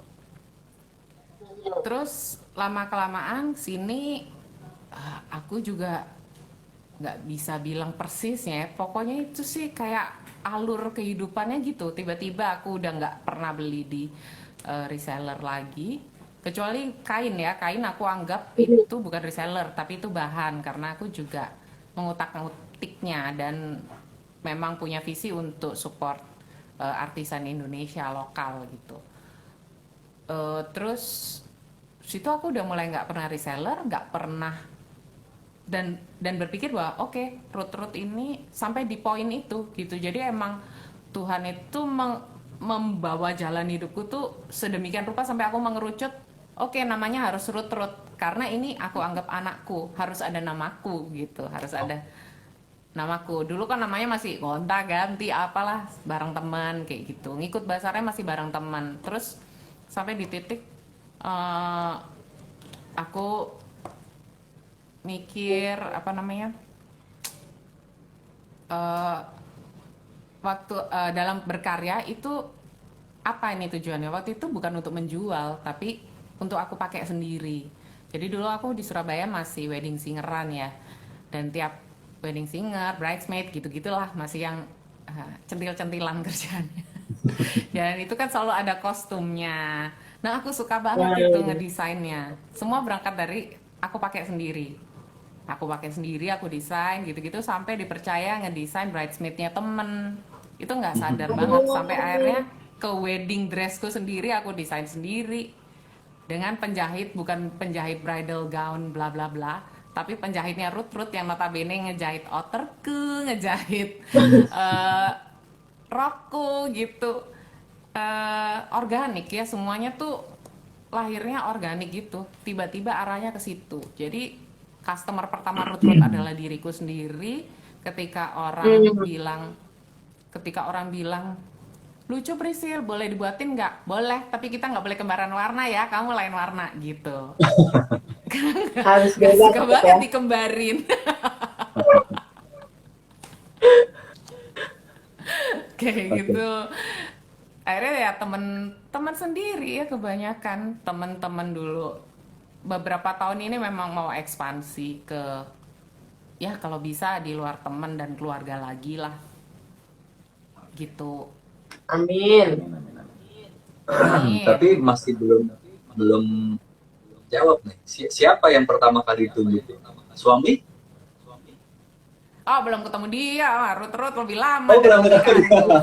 Terus lama kelamaan sini aku juga nggak bisa bilang persisnya. Pokoknya itu sih kayak alur kehidupannya gitu. Tiba-tiba aku udah nggak pernah beli di reseller lagi. Kecuali kain ya, kain aku anggap itu bukan reseller, tapi itu bahan. Karena aku juga mengutak-ngutiknya dan memang punya visi untuk support artisan Indonesia lokal gitu. Terus situ aku udah mulai nggak pernah reseller, nggak pernah dan berpikir bahwa oke, Root ini sampai di poin itu gitu. Jadi emang Tuhan itu membawa jalan hidupku tuh sedemikian rupa sampai aku mengerucut, oke, namanya harus Root karena ini aku anggap anakku, harus ada namaku gitu, harus ada namaku. Dulu kan namanya masih gonta ganti apalah bareng teman kayak gitu. Ngikut basarnya masih bareng teman. Terus sampai di titik eh, aku mikir apa namanya? eh, Waktu dalam berkarya itu apa ini tujuannya? Waktu itu bukan untuk menjual, tapi untuk aku pakai sendiri. Jadi dulu aku di Surabaya masih wedding singeran ya, dan tiap wedding singer, bridesmaid gitu-gitulah masih yang centil-centilan kerjaannya. Dan itu kan selalu ada kostumnya. Nah aku suka Ya, banget ya, itu ya. ngedesainnya. Semua berangkat dari aku pakai sendiri. Aku pakai sendiri, aku desain gitu-gitu sampai dipercaya ngedesain bridesmaidnya temen. Itu nggak sadar banget sampai akhirnya Oh, ke wedding dressku sendiri aku desain sendiri dengan penjahit, bukan penjahit bridal gown bla bla bla, tapi penjahitnya Ruth yang notabene ngejahit outerku, ngejahit eh rokku gitu. Organik ya, semuanya tuh lahirnya organik gitu, tiba-tiba arahnya ke situ. Jadi customer pertama Ruth adalah diriku sendiri. ketika orang hmm. bilang ketika orang bilang lucu Prisil, boleh dibuatin nggak? Boleh, tapi kita nggak boleh kembaran warna ya, kamu lain warna gitu. Harus Gak beda suka tetap banget ya. dikembarin. Kayak gitu. Akhirnya ya teman-teman sendiri ya, kebanyakan teman-teman dulu. Beberapa tahun ini memang mau ekspansi ke, ya kalau bisa di luar teman dan keluarga lagi lah gitu. Amin. Amin, amin, amin. Amin. Tapi masih belum belum jawab nih. Siapa yang pertama kali ditunjukin? Suami? Oh, belum ketemu dia. Rut lebih lama Oh, dari belum ketemu. pernikahanku.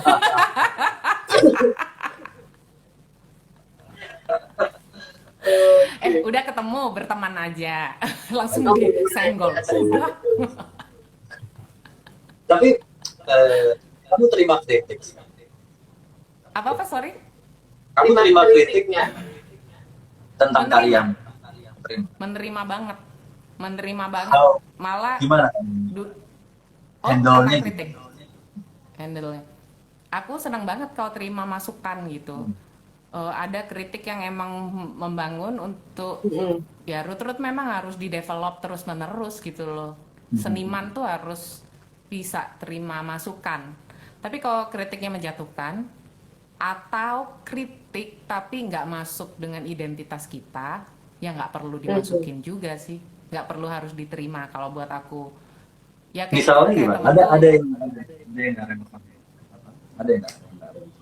Oke. Udah ketemu, berteman aja. Langsung Oh, disenggol. iya. Udah. Tapi kamu terima kritik. Apa-apa, sorry? Kamu Terima terima kritik kritiknya. tentang Menerima. karyamu. Terima. Menerima banget. Menerima banget. How, Malah, gimana du- oh, kata handle-nya kritik. gimana? Handle-nya. Aku senang banget kalau terima masukan gitu. Ada kritik yang emang membangun untuk, Mm-mm. ya Ruth memang harus di develop terus menerus gitu loh. Seniman tuh harus bisa terima masukan. Tapi kalau kritiknya menjatuhkan atau kritik tapi nggak masuk dengan identitas kita, ya nggak perlu Mm-mm. dimasukin juga sih. Nggak perlu harus diterima kalau buat aku. Ya kayak Misalnya kayak gimana? temanku. Ada yang nggak relevan. Ada yang nggak relevan.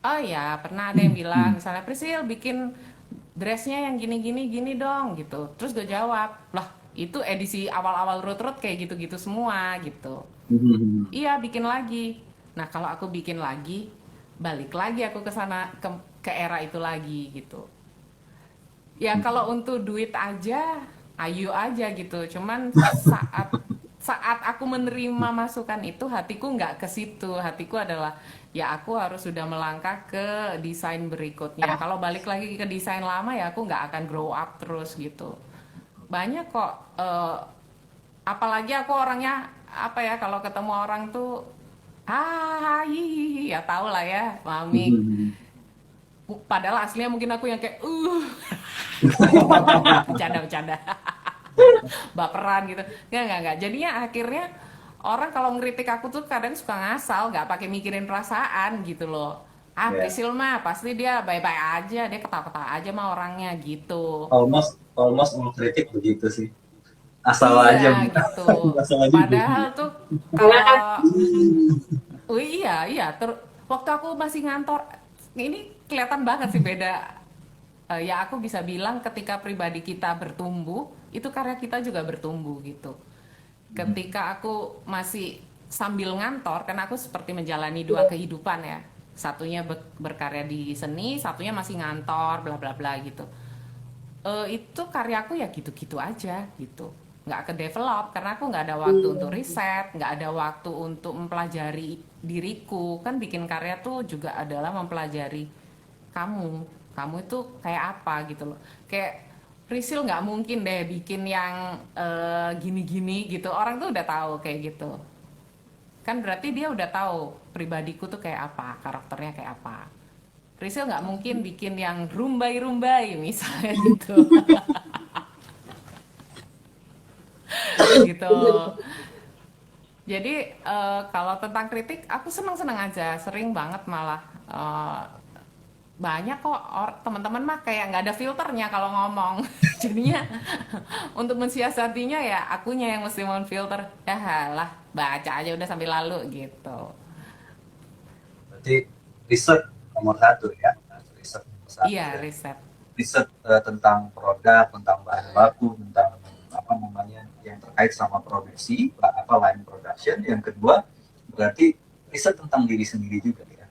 Oh ya, pernah ada yang bilang, misalnya Prisil bikin dressnya yang gini-gini gini dong gitu. Terus gue jawab, lah itu edisi awal-awal Ruth kayak gitu-gitu semua gitu. Iya, bikin lagi. Nah kalau aku bikin lagi, balik lagi aku ke sana, ke era itu lagi gitu. Ya kalau untuk duit aja, ayo aja gitu. Cuman saat saat aku menerima masukan itu, hatiku nggak ke situ. Hatiku adalah ya aku harus sudah melangkah ke desain berikutnya. Kalau balik lagi ke desain lama ya aku nggak akan grow up terus gitu. Banyak kok. Apalagi aku orangnya apa ya, kalau ketemu orang tuh ya tau lah ya mami. Padahal aslinya mungkin aku yang kayak bercanda baperan gitu, nggak, jadinya akhirnya orang kalau ngeritik aku tuh kadang suka ngasal, nggak pakai mikirin perasaan gitu loh. Ya. Prisil mah pasti dia baik-baik aja, dia ketawa-ketawa aja mah orangnya gitu. Almost all kritik begitu sih. Asal Iya aja, gitu. asal aja Padahal bunyi. tuh Karena kan kalau iya waktu aku masih ngantor ini kelihatan banget sih beda. Ya aku bisa bilang ketika pribadi kita bertumbuh, itu karya kita juga bertumbuh gitu. Ketika aku masih sambil ngantor, karena aku seperti menjalani dua kehidupan ya. Satunya berkarya di seni, satunya masih ngantor, bla bla bla gitu. Itu karyaku ya gitu-gitu aja gitu, nggak ke develop karena aku nggak ada waktu untuk riset, nggak ada waktu untuk mempelajari diriku. Kan bikin karya tuh juga adalah mempelajari kamu kamu itu kayak apa gitu loh. Kayak Prisil nggak mungkin deh bikin yang gini-gini gitu, orang tuh udah tahu kayak gitu. kan berarti dia udah tahu pribadiku tuh kayak apa, karakternya kayak apa. Rizal nggak mungkin bikin yang rumbai-rumbai misalnya gitu. Gitu. Jadi kalau tentang kritik aku seneng-seneng aja, sering banget malah. Banyak kok teman-teman mah kayak nggak ada filternya kalau ngomong. Jadinya untuk mensiasatinya ya akunya yang mesti filter. Ya lah, baca aja udah sambil lalu gitu. Berarti riset nomor satu ya, riset nomor satu Iya, ya. riset. Riset tentang produk, tentang bahan baku, tentang apa namanya yang terkait sama produksi, apa line production. Yang kedua berarti riset tentang diri sendiri juga ya.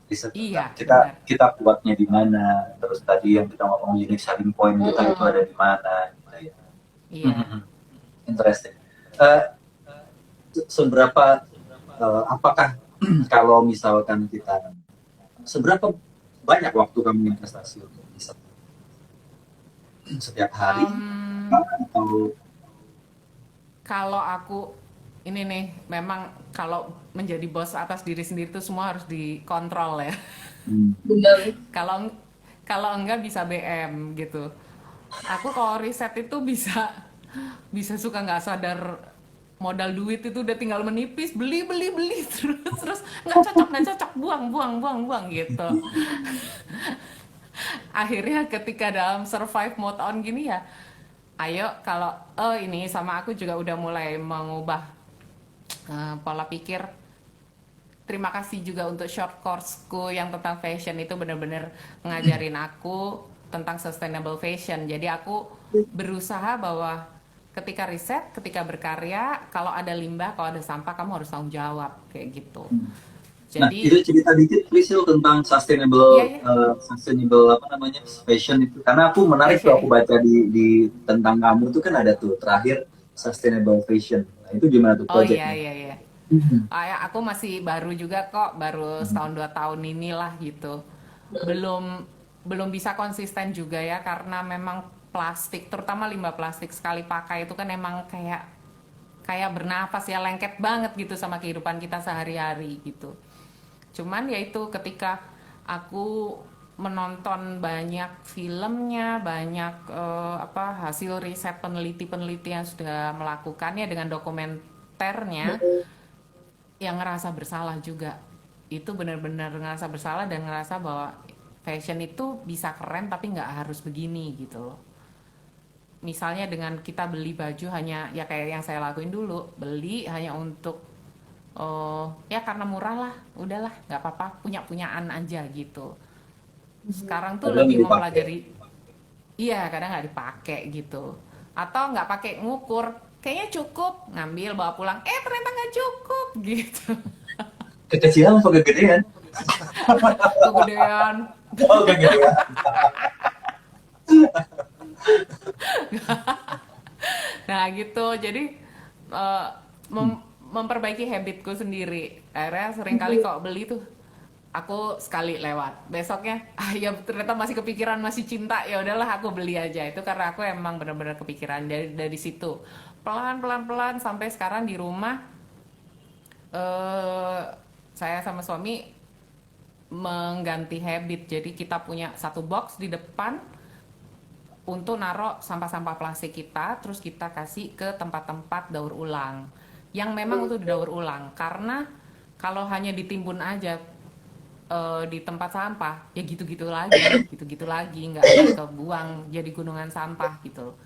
Riset tentang Iya, kita benar. kita kuatnya di mana, terus tadi yang kita ngomong unique selling point kita itu ada di mana, gitu ya. Iya. Interesting. Eh, Seberapa apakah kalau misalkan kita seberapa banyak waktu kamu investasi untuk riset setiap hari Em, atau Kalau aku ini nih, memang kalau menjadi bos atas diri sendiri itu semua harus dikontrol ya. Bener. Kalau kalau enggak bisa BM gitu. Aku kalau riset itu bisa bisa suka nggak sadar modal duit itu udah tinggal menipis, beli beli beli terus nggak cocok, buang buang buang buang gitu. Akhirnya ketika dalam survive mode on gini ya, ayo kalau ini sama aku juga udah mulai mengubah pola pikir. Terima kasih juga untuk short courseku yang tentang fashion, itu benar-benar ngajarin aku tentang sustainable fashion. Jadi aku berusaha bahwa ketika riset, ketika berkarya, kalau ada limbah, kalau ada sampah, kamu harus tanggung jawab kayak gitu. nah itu Jadi cerita dikit please Sil, tentang iya sustainable ya, sustainable apa namanya fashion itu karena aku menarik tuh fashion aku ya. baca di tentang kamu tuh kan ada tuh terakhir sustainable fashion. Nah, itu gimana tuh Oh iya projectnya? iya iya. Ya, aku masih baru juga kok, baru setahun 2 tahun inilah gitu. Belum belum bisa konsisten juga ya karena memang plastik, terutama limbah plastik sekali pakai itu kan emang kayak kayak bernafas ya, lengket banget gitu sama kehidupan kita sehari-hari gitu. Cuman ya itu ketika aku menonton banyak filmnya, banyak hasil riset peneliti-peneliti yang sudah melakukannya dengan dokumenternya, yang ngerasa bersalah juga. Itu benar-benar ngerasa bersalah dan ngerasa bahwa fashion itu bisa keren tapi nggak harus begini gitu loh. Misalnya dengan kita beli baju hanya ya kayak yang saya lakuin dulu, beli hanya untuk ya karena murah lah, udahlah nggak apa-apa, punya-punyaan aja gitu. Sekarang tuh Padahal lebih nggak dipakai. mempelajari, iya kadang nggak dipakai gitu, atau nggak pakai ngukur, kayaknya cukup, ngambil bawa pulang, ternyata nggak cukup gitu. Kekecilan apa kegedean? Kegedean. Oh, kegedean. Nah gitu, jadi eh, memperbaiki habitku sendiri. Akhirnya sering kali kalau beli tuh aku sekali lewat, besoknya ya ternyata masih kepikiran, masih cinta, ya udahlah aku beli aja. Itu karena aku emang benar-benar kepikiran dari situ, pelan pelan pelan sampai sekarang di rumah. eh saya sama suami mengganti habit, jadi kita punya satu box di depan untuk naruh sampah-sampah plastik kita, terus kita kasih ke tempat-tempat daur ulang yang memang untuk didaur ulang. Karena kalau hanya ditimbun aja di tempat sampah, ya gitu-gitu lagi, nggak kebuang jadi gunungan sampah gitu.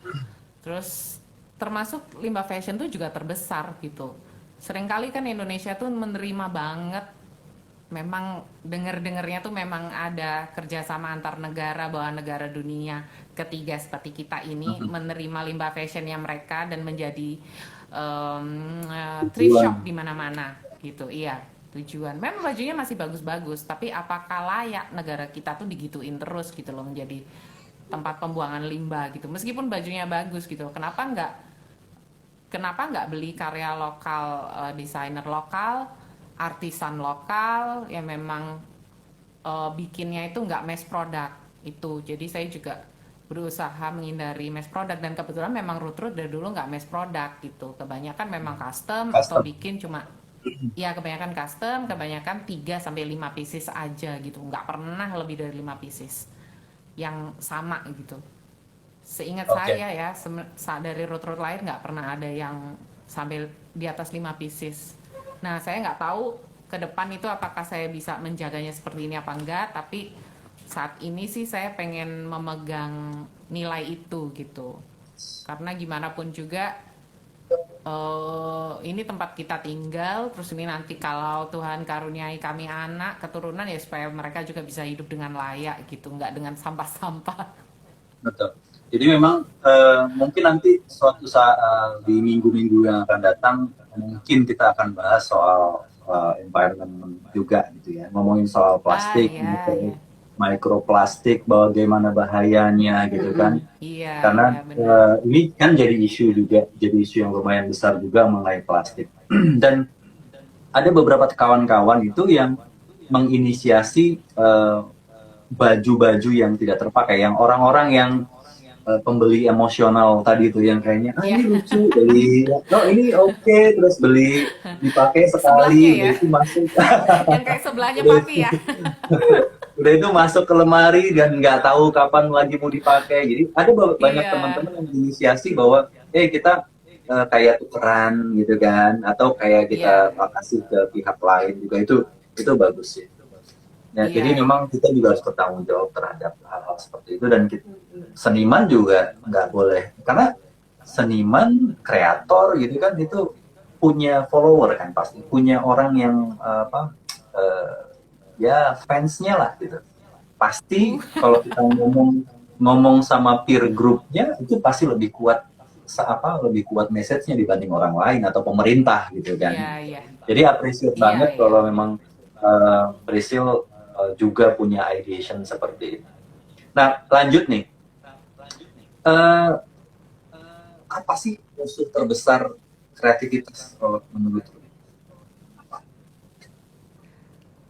Terus termasuk limbah fashion tuh juga terbesar gitu. Seringkali kan Indonesia tuh menerima banget, memang dengar-dengarnya tuh memang ada kerjasama antar negara, bahwa negara dunia ketiga seperti kita ini menerima limbah fashionnya mereka dan menjadi thrift Tujuan. shop di mana-mana gitu. Iya, tujuan. Memang bajunya masih bagus-bagus, tapi apakah layak negara kita tuh digituin terus gitu loh, menjadi tempat pembuangan limbah gitu. Meskipun bajunya bagus gitu, kenapa nggak beli karya lokal, desainer lokal, artisan lokal yang memang bikinnya itu nggak mass product itu. Jadi saya juga berusaha menghindari mass product, dan kebetulan memang Root dari dulu nggak mass product gitu. Kebanyakan memang custom atau Custom. bikin cuma ya kebanyakan custom, kebanyakan 3 sampai 5 pieces aja gitu. Nggak pernah lebih dari 5 pieces yang sama gitu. Seingat Oke, saya ya, dari road-road lain nggak pernah ada yang sampai di atas 5 pieces. Nah, saya nggak tahu ke depan itu apakah saya bisa menjaganya seperti ini apa enggak, tapi saat ini sih saya pengen memegang nilai itu gitu. Karena gimana pun juga ini tempat kita tinggal, terus ini nanti kalau Tuhan karuniai kami anak, keturunan ya supaya mereka juga bisa hidup dengan layak gitu, nggak dengan sampah-sampah. betul. Jadi memang mungkin nanti suatu saat di minggu-minggu yang akan datang mungkin kita akan bahas soal environment juga gitu ya. Ngomongin soal Ah, plastik, ya, ya. mikroplastik, bagaimana bahayanya gitu kan. Iya, Karena iya benar. ini kan jadi isu juga, jadi isu yang lumayan besar juga mengenai plastik. Dan ada beberapa kawan-kawan itu yang menginisiasi baju-baju yang tidak terpakai, yang orang-orang yang pembeli emosional tadi itu yang kayaknya Iya, ini lucu beli, oh ini oke, terus beli dipakai sebelahnya sekali udah ya, itu masuk yang kayak sebelahnya udah, papi ya. udah itu masuk ke lemari dan nggak tahu kapan lagi mau dipakai. Jadi ada banyak Iya, teman-teman yang inisiasi bahwa kita kayak tukeran gitu kan, atau kayak kita iya, kasih ke pihak lain juga, itu bagus sih. Ya, iya, jadi iya. memang kita juga harus bertanggung jawab terhadap hal-hal seperti itu, dan seniman juga nggak boleh, karena seniman kreator gitu kan itu punya follower kan, pasti punya orang yang apa eh, ya fansnya lah gitu. Uh, Pasti kalau kita ngomong ngomong sama peer groupnya itu pasti lebih kuat, lebih kuat message-nya dibanding orang lain atau pemerintah gitu kan. iya, iya, Jadi appreciate iya, banget iya. kalau memang Priscil juga punya ideation seperti itu. Nah, lanjut nih. Eh, Apa sih musuh terbesar kreativitas kalau menurut lu?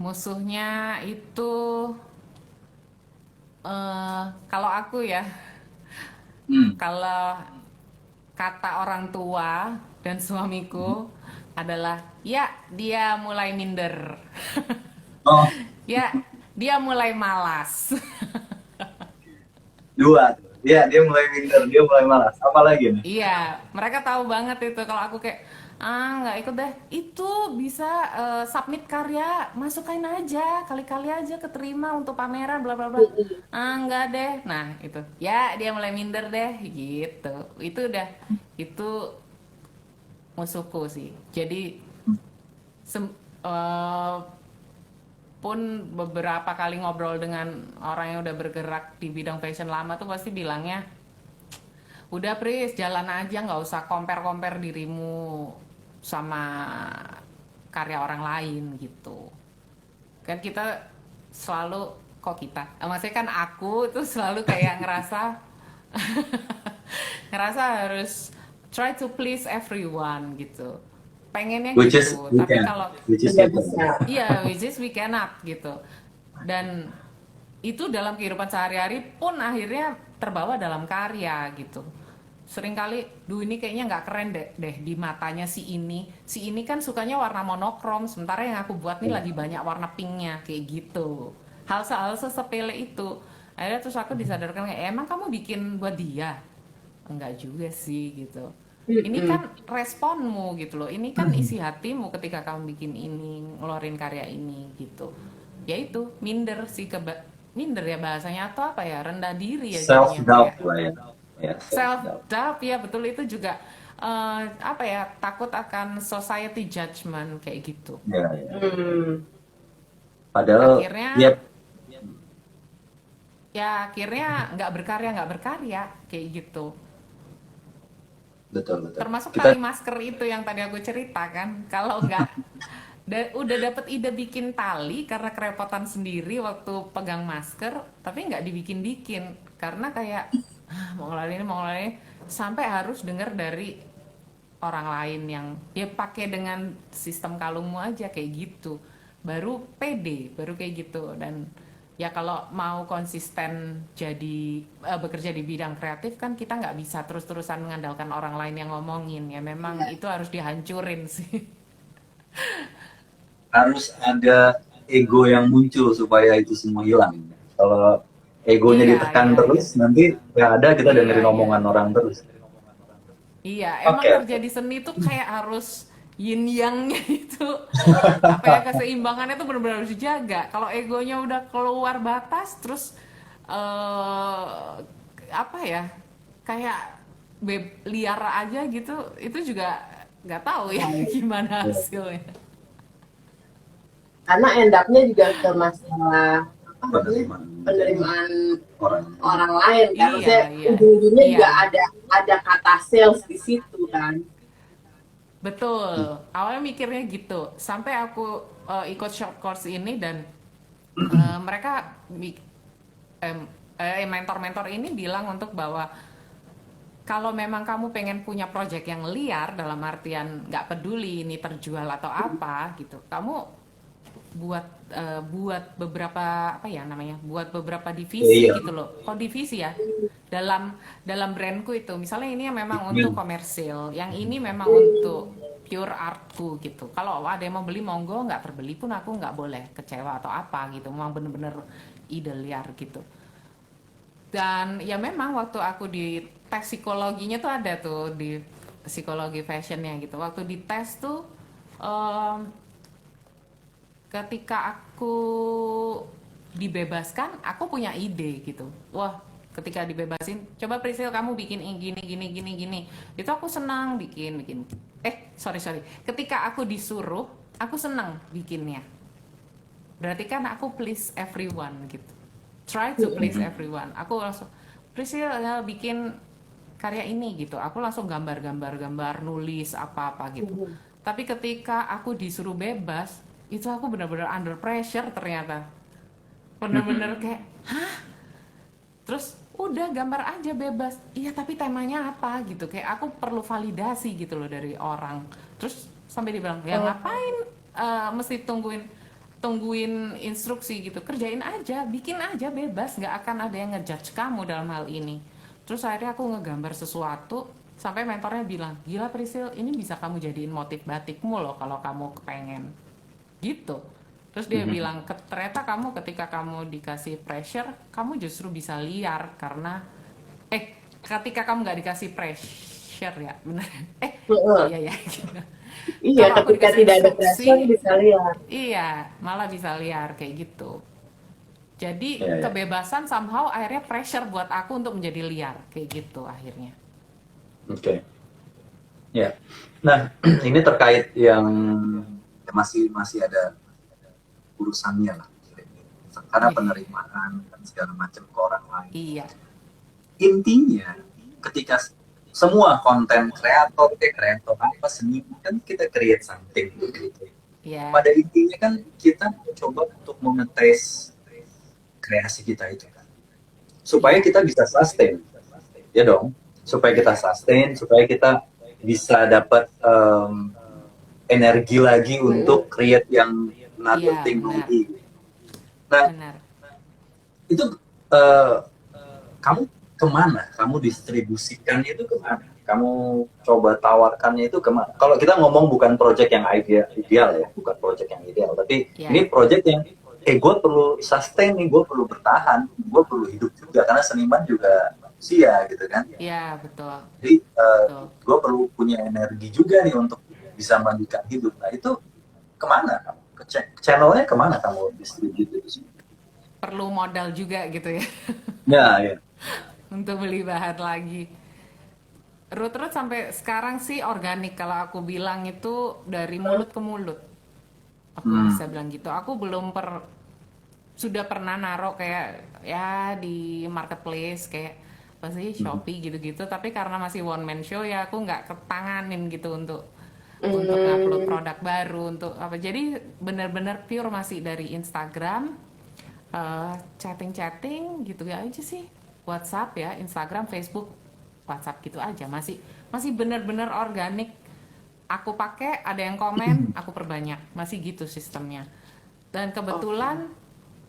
Musuhnya itu, kalau aku ya, Hmm. kalau kata orang tua dan suamiku adalah, ya dia mulai minder, Oh, ya dia mulai malas. dua. Dia mulai minder, dia mulai malas. Apa lagi nih? Iya, mereka tahu banget itu kalau aku kayak nggak ikut deh. Itu bisa submit karya, masukin aja, kali-kali aja keterima untuk pameran, bla bla bla. Ah, nggak deh. Nah itu, ya dia mulai minder deh, gitu. Itu udah, itu musuhku sih. Jadi sem- eh, pun beberapa kali ngobrol dengan orang yang udah bergerak di bidang fashion lama tuh pasti bilangnya, udah Pris, jalan aja, nggak usah compare-compare dirimu sama karya orang lain gitu. Kan kita selalu, kok kita? Maksudnya kan aku tuh selalu kayak ngerasa ngerasa harus try to please everyone gitu. Pengennya Which is gitu. we Tapi can, kalau which is Tidak you can. bisa. iya, which is we cannot gitu. Dan itu dalam kehidupan sehari-hari pun akhirnya terbawa dalam karya gitu. Seringkali, duh ini kayaknya nggak keren deh di matanya si ini. Si ini kan sukanya warna monokrom, sementara yang aku buat nih lagi banyak warna pinknya, kayak gitu. Hal sepele itu. Akhirnya terus aku disadarkan kayak, emang kamu bikin buat dia? Enggak juga sih gitu. Ini Mm-mm. kan responmu gitu loh. Ini kan isi hatimu ketika kamu bikin ini, ngeluarin karya ini gitu. Ya itu minder sih, minder ya bahasanya, atau apa ya, rendah diri ya Self jadinya, doubt kayak lah ya. Ya, self self doubt. doubt ya, betul. Itu juga apa ya, takut akan society judgment kayak gitu. Ya, ya. Hmm. Padahal Akhirnya ya akhirnya nggak berkarya kayak gitu. betul betul. Termasuk Kita tali masker itu yang tadi aku ceritakan, kalau nggak udah dapet ide bikin tali karena kerepotan sendiri waktu pegang masker, tapi nggak dibikin-bikin karena kayak mau ngeluarin ini, mau ngeluarin ini, sampai harus dengar dari orang lain yang ya pakai dengan sistem kalungmu aja kayak gitu, baru pede, baru kayak gitu. Dan ya kalau mau konsisten jadi bekerja di bidang kreatif kan kita nggak bisa terus-terusan mengandalkan orang lain yang ngomongin, ya memang itu harus dihancurin sih. Harus ada ego yang muncul supaya itu semua hilang. Kalau egonya Iya, ditekan iya, iya. terus, nanti nggak ada, kita Iya, dengerin iya. omongan orang terus. Iya, emang Oke, kerja oke. di seni tuh kayak harus yin yang-nya itu apa ya, keseimbangannya tuh benar-benar harus dijaga. Kalau egonya udah keluar batas, terus eh apa ya, kayak liar aja gitu, itu juga nggak tahu ya gimana Ya, hasilnya. Karena end up-nya juga ke masalah apa namanya penerimaan penerimaan orang. orang lain kan, Iya, maksudnya iya, ujung-ujungnya iya. juga ada kata sales di situ kan. Betul, awalnya mikirnya gitu. Sampai aku ikut short course ini dan mereka mentor-mentor ini bilang untuk bahwa kalau memang kamu pengen punya project yang liar dalam artian nggak peduli ini terjual atau apa gitu, kamu buat buat beberapa apa ya namanya, buat beberapa Ya, divisi iya. gitu loh. Kok divisi ya? Dalam dalam brandku itu, misalnya ini memang Ya. untuk komersil, yang ini memang untuk pure artku gitu. Kalau ada yang mau beli monggo, nggak terbeli pun aku nggak boleh kecewa atau apa gitu. Memang bener-bener ide liar gitu. Dan ya memang waktu aku di tes psikologinya tuh ada tuh di psikologi fashionnya gitu. Waktu di tes tuh em, ketika aku dibebaskan, aku punya ide gitu. Wah, ketika dibebasin, coba Priscil kamu bikin gini gini gini gini. Itu aku senang bikin bikin. Sorry sorry. Ketika aku disuruh, aku senang bikinnya. Berarti kan aku please everyone gitu. Try to please everyone. Aku langsung Priscil ya, bikin karya ini gitu. Aku langsung gambar-gambar, nulis apa-apa gitu. Tapi ketika aku disuruh bebas, itu aku benar-benar under pressure ternyata. Bener-bener kayak, terus udah gambar aja bebas. Iya tapi temanya apa gitu. Kayak aku perlu validasi gitu loh dari orang. Terus sampai dibilang, ya ngapain mesti tungguin tungguin instruksi gitu. Kerjain aja, bikin aja bebas. Nggak akan ada yang ngejudge kamu dalam hal ini. Terus akhirnya aku ngegambar sesuatu, sampai mentornya bilang, gila Priscil, ini bisa kamu jadiin motif batikmu loh kalau kamu kepengen gitu. Terus dia bilang, ternyata kamu ketika kamu dikasih pressure, kamu justru bisa liar karena ketika kamu nggak dikasih pressure ya benar. Heeh. Iya ya gitu. Iya, Kalau aku ketika dikasih tidak ada pressure instruksi, bisa lihat. iya malah bisa liar kayak gitu. Jadi Ya, ya. kebebasan somehow akhirnya pressure buat aku untuk menjadi liar kayak gitu akhirnya. Oke. Ya. Nah, ini terkait yang masih masih ada urusannya lah. Karena penerimaan dan segala macam ke orang lain. Iya, Intinya, ketika semua konten kreator apa seni kan kita create something gitu. iya, Pada intinya kan kita coba untuk mengetes kreasi kita itu kan, supaya iya, kita bisa sustain, ya dong, supaya kita iya, sustain, supaya kita bisa dapat energi lagi untuk create yang another iya, thing benar, lagi. Nah, benar. itu eh, kamu kemana? Kamu distribusikan itu kemana? Kamu coba tawarkannya itu kemana? Kalau kita ngomong bukan project yang ideal ya, bukan project yang ideal, tapi Iya, ini project yang gue perlu sustain nih, gue perlu bertahan, gue perlu hidup juga karena seniman juga manusia gitu kan. iya betul, Jadi betul. gue perlu punya energi juga nih untuk bisa melanjutkan hidup. Nah itu kemana kamu? Channelnya kemana kamu distribute itu? Perlu modal juga gitu ya Ya, ya. untuk beli bahan lagi. Rut-rut sampai sekarang sih organik, kalau aku bilang itu dari mulut ke mulut. Aku bisa Hmm. bilang gitu. Aku belum sudah pernah naruh kayak ya di marketplace kayak apa sih Hmm. Shopee gitu-gitu, tapi karena masih one man show ya aku nggak ketanganin gitu untuk ngupload Hmm, produk baru untuk apa. Jadi benar-benar pure masih dari Instagram, chatting-chatting gitu ya aja sih. WhatsApp ya, Instagram, Facebook, WhatsApp gitu aja. Masih masih benar-benar organik. Aku pakai, ada yang komen, aku perbanyak. Masih gitu sistemnya. Dan oke. kebetulan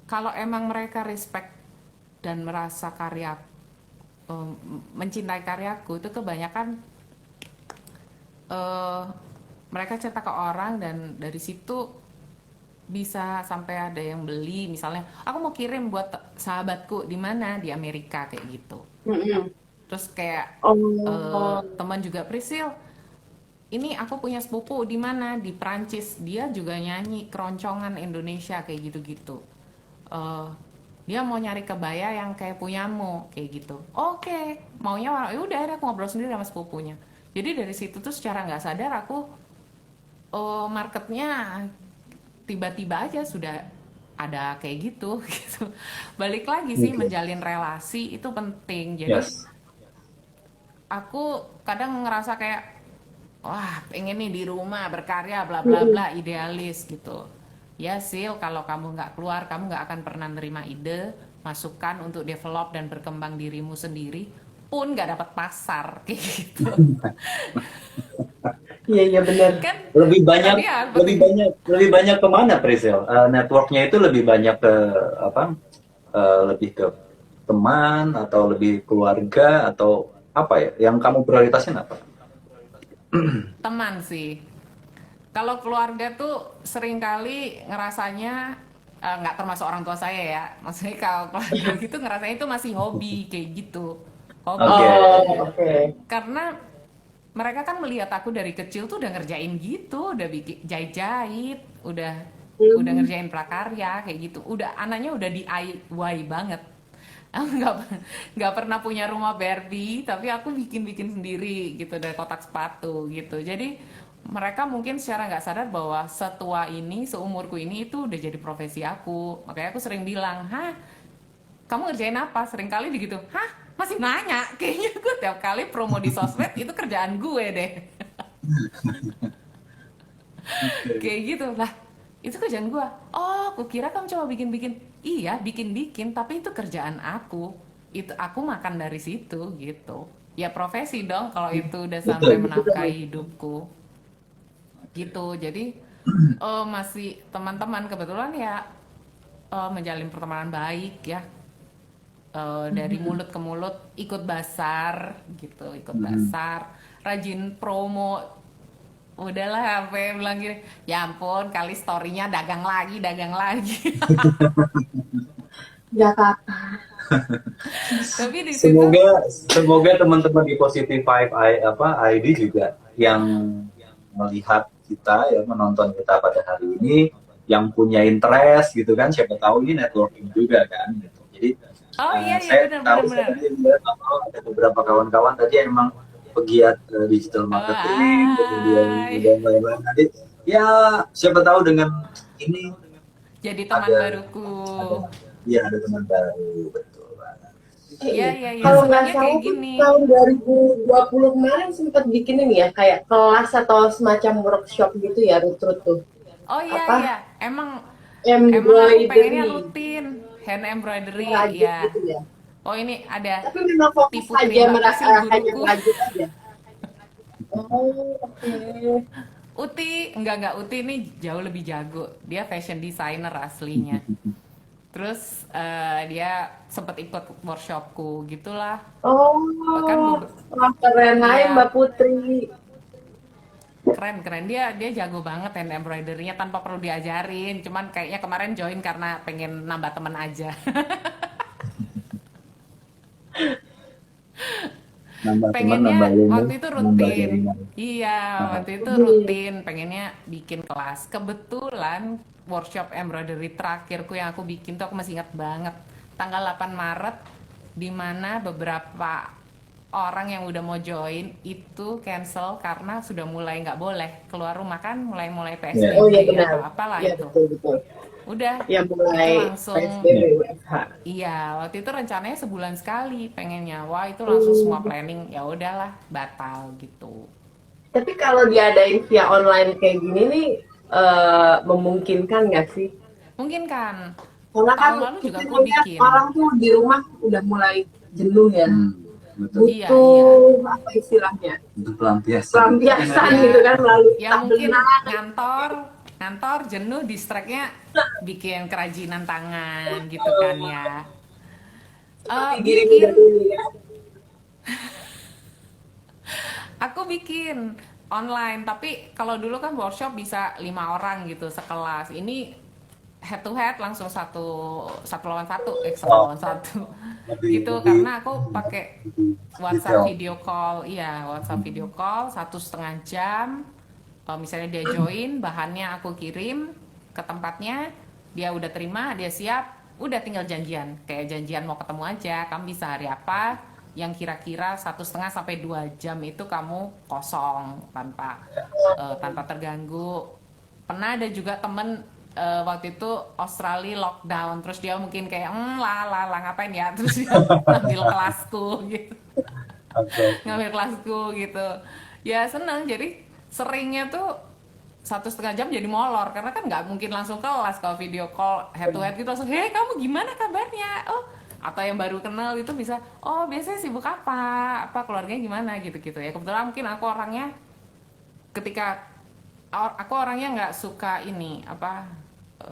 kalau emang mereka respect dan merasa mencintai karyaku itu kebanyakan eh, mereka cetak ke orang dan dari situ bisa sampai ada yang beli. Misalnya aku mau kirim buat sahabatku di mana, di Amerika kayak gitu. Mm-mm. Terus kayak Oh, teman juga Prisil, ini aku punya sepupu di mana, di Prancis, dia juga nyanyi keroncongan Indonesia kayak gitu-gitu. Eh, dia mau nyari kebaya yang kayak punyamu kayak gitu. Oke, maunya ya udah ada, aku ngobrol sendiri sama sepupunya. Jadi dari situ tuh secara nggak sadar aku marketnya tiba-tiba aja sudah ada kayak gitu gitu. Balik lagi sih, Oke. menjalin relasi itu penting. Jadi Yes. aku kadang ngerasa kayak wah pengen nih di rumah berkarya bla bla mm-mm. bla, idealis gitu. Ya Sil, kalau kamu nggak keluar kamu nggak akan pernah nerima ide masukan untuk develop dan berkembang dirimu sendiri pun nggak dapat pasar kayak gitu. Iya iya benar. Kan Lebih banyak, tadi ya lebih seperti banyak, lebih banyak kemana, Priscil? Networknya itu lebih banyak ke apa? Lebih ke teman atau lebih keluarga atau apa ya? Yang kamu prioritasin apa? teman sih. Kalau keluarga tuh seringkali ngerasanya nggak termasuk orang tua saya ya. Maksudnya kalau keluarga gitu ngerasanya itu masih hobi kayak gitu. Oke. Hobi. Oh, oke. Karena mereka kan melihat aku dari kecil tuh udah ngerjain gitu, udah bikin jahit-jahit, udah Hmm. ngerjain prakarya kayak gitu. Udah anaknya udah DIY banget. Aku nggak pernah punya rumah Barbie, tapi aku bikin-bikin sendiri gitu dari kotak sepatu gitu. Jadi mereka mungkin secara nggak sadar bahwa setua ini, seumurku ini itu udah jadi profesi aku. Makanya aku sering bilang, hah, kamu ngerjain apa? Sering kali begitu, hah, masih nanya. Kayaknya gue tiap kali promo di sosmed itu kerjaan gue deh. Kayak gitu lah, itu kerjaan gue. Oh, aku kira kamu coba bikin-bikin. Iya, bikin-bikin, tapi itu kerjaan aku. Itu aku makan dari situ gitu. Ya profesi dong kalau itu udah sampai Betul. menafkahi hidupku gitu. Jadi masih teman-teman kebetulan ya, menjalin pertemanan baik ya. Dari mulut ke mulut, ikut basar gitu, ikut Mhm. basar, rajin promo. Udahlah sampai bilang gini, ya ampun kali storynya dagang lagi. Nggak apa-apa. Tapi di situ Semoga semoga teman-teman di Positive Five ID juga yang melihat kita ya menonton kita pada hari ini yang punya interest gitu kan, siapa tahu ini networking juga kan gitu. Jadi oh iya iya saya benar tahu benar saya benar. tadi lihat ada beberapa kawan-kawan tadi emang pegiat digital Oh, marketing, kemudian hai. dan lain-lain. Nanti ya siapa tahu dengan ini Jadi teman ada baruku. ada ya ada teman baru, betul banget. Iya Iya. iya iya, Kalau nggak senangnya salah kayak tuh gini. tahun 2020 kemarin sempat bikin ini ya, kayak kelas atau semacam workshop gitu ya, Rutrut tuh. Oh iya Apa? iya, emang aku pengennya Embroidery. rutin hand embroidery Merajut ya. gitu ya. Oh ini ada Tapi memang fokus Tiputri aja Mbak Prisil hanya guruku. merajut aja. Oh, oke. Enggak Uti ini jauh lebih jago. Dia fashion designer aslinya. Terus dia sempat ikut workshopku gitulah. Bahkan Oh, wah keren. Hai iya Mbak Putri. keren keren, dia jago banget hand embroidery-nya tanpa perlu diajarin. Cuman kayaknya kemarin join karena pengen nambah teman aja. Nambah teman, nambah Pengennya ilmu, waktu itu nambah rutin. jaringan. Iya, Nah, waktu itu Hmm. rutin pengennya bikin kelas. Kebetulan workshop embroidery terakhirku yang aku bikin tuh aku masih ingat banget, tanggal 8 Maret, di mana beberapa orang yang udah mau join itu cancel karena sudah mulai nggak boleh keluar rumah kan, mulai ya, Oh iya PSBB benar. atau apalah Iya itu. betul betul. Udah, Yang itu mulai langsung. PSBB ya. WFH. Iya, waktu itu rencananya sebulan sekali pengennya. Wah, itu langsung semua Hmm. planning. Ya udahlah, batal gitu. Tapi kalau diadain via online kayak gini nih, memungkinkan nggak sih? Mungkin kan Karena kan tahun lalu juga kita aku ngeliat bikin. orang tuh di rumah udah mulai jenuh ya. Hmm, betul. Iya, iya. Butuh apa istilahnya? Itu pelampiasan. Pelampiasan gitu Ya, kan melalui ya tak mungkin benar. ngantor jenuh, distract-nya bikin kerajinan tangan gitu kan ya. Seperti dirimu Bikin, sendiri ya. aku bikin online. Tapi kalau dulu kan workshop bisa 5 orang gitu sekelas. Ini head to head langsung satu lawan satu, satu Oh, lawan satu lebih gitu. lebih Karena aku pakai WhatsApp detail. video call, iya WhatsApp video call 1,5 jam. Misalnya dia join, bahannya aku kirim ke tempatnya, dia udah terima, dia siap, udah tinggal janjian. Kayak janjian mau ketemu aja, kamu bisa hari apa, yang kira-kira 1,5 sampai 2 jam itu kamu kosong tanpa terganggu. Pernah ada juga temen waktu itu Australia lockdown, terus dia mungkin kayak lah ngapain ya, terus dia ngambil kelasku gitu, Oke, oke. ngambil kelasku gitu. Ya seneng, jadi seringnya tuh 1,5 jam jadi molor karena kan nggak mungkin langsung kelas. Kalau video call head to head gitu langsung, hei kamu gimana kabarnya, oh, atau yang baru kenal itu bisa, oh biasanya sibuk apa keluarganya gimana gitu-gitu ya. Kebetulan mungkin ketika aku orangnya nggak suka ini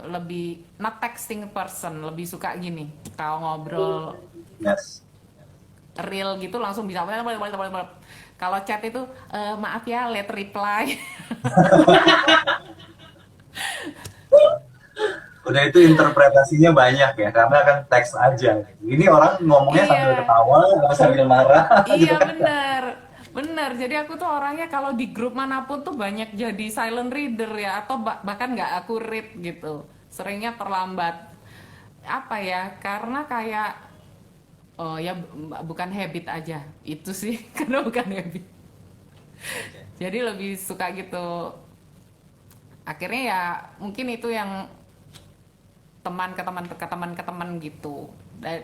lebih not texting person, lebih suka gini kalau ngobrol Yes. real gitu langsung bisa. Kalau chat itu maaf ya late reply. Udah itu interpretasinya banyak ya, karena kan teks aja. Ini orang ngomongnya sambil Iya, ketawa, nggak sambil marah, gitu iya kan. bener, bener. Jadi aku tuh orangnya kalau di grup manapun tuh banyak jadi silent reader ya, atau bahkan nggak aku read gitu. Seringnya terlambat. Apa ya? Karena kayak, oh ya bukan habit aja. Itu sih, karena bukan habit. Jadi lebih suka gitu. Akhirnya ya mungkin itu yang teman ke teman gitu.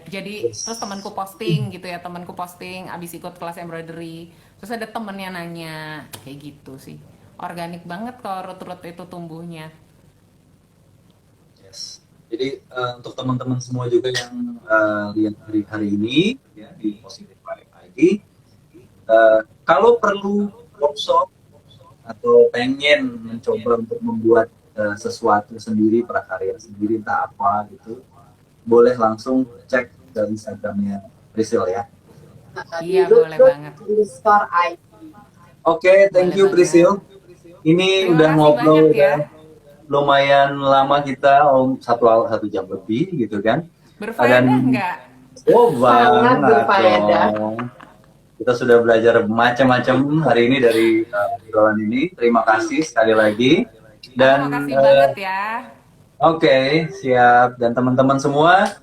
Jadi terus Yes. temanku posting gitu ya, temanku posting abis ikut kelas embroidery, terus ada temennya nanya kayak gitu sih. Organik banget kalau root itu tumbuhnya. Yes. Jadi untuk teman-teman semua juga yang lihat hari ini ya di Positive Vibe ID, kalau perlu workshop atau pengen mencoba untuk membuat sesuatu sendiri, prakarya sendiri, entah apa gitu, boleh langsung cek ke Instagramnya Priscil ya. Di Iya boleh banget, root_id. Oke, thank boleh you banget. Priscil. Ini Terima udah kasih banyak ngobrol ya, udah lumayan lama kita, satu jam lebih gitu kan. berfaedah Dan nggak? oh Sangat banget berfaedah. dong. Kita sudah belajar macam-macam hari ini dari obrolan ini. Terima kasih sekali lagi. Aku Dan makasih banget ya. oke, siap. Dan teman-teman semua,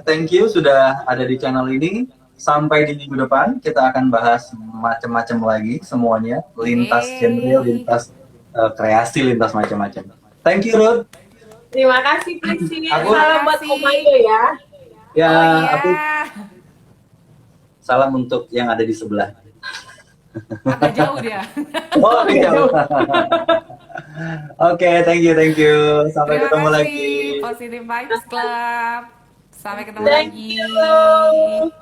thank you sudah ada di channel ini. Sampai di minggu depan, kita akan bahas macam-macam lagi semuanya. Lintas genre, Yeay. lintas kreasi, lintas macam-macam. Thank you, Ruth. Terima kasih Prisi. Aku, Terima Salam buat kasih. Omayo ya. ya, Oh iya, aku salam untuk yang ada di sebelah. agak jauh dia. Oh, iya. Oke, thank you, thank you. Sampai Terima ketemu kasih, lagi. Positive Vibes Club. Sampai ketemu Thank lagi. you.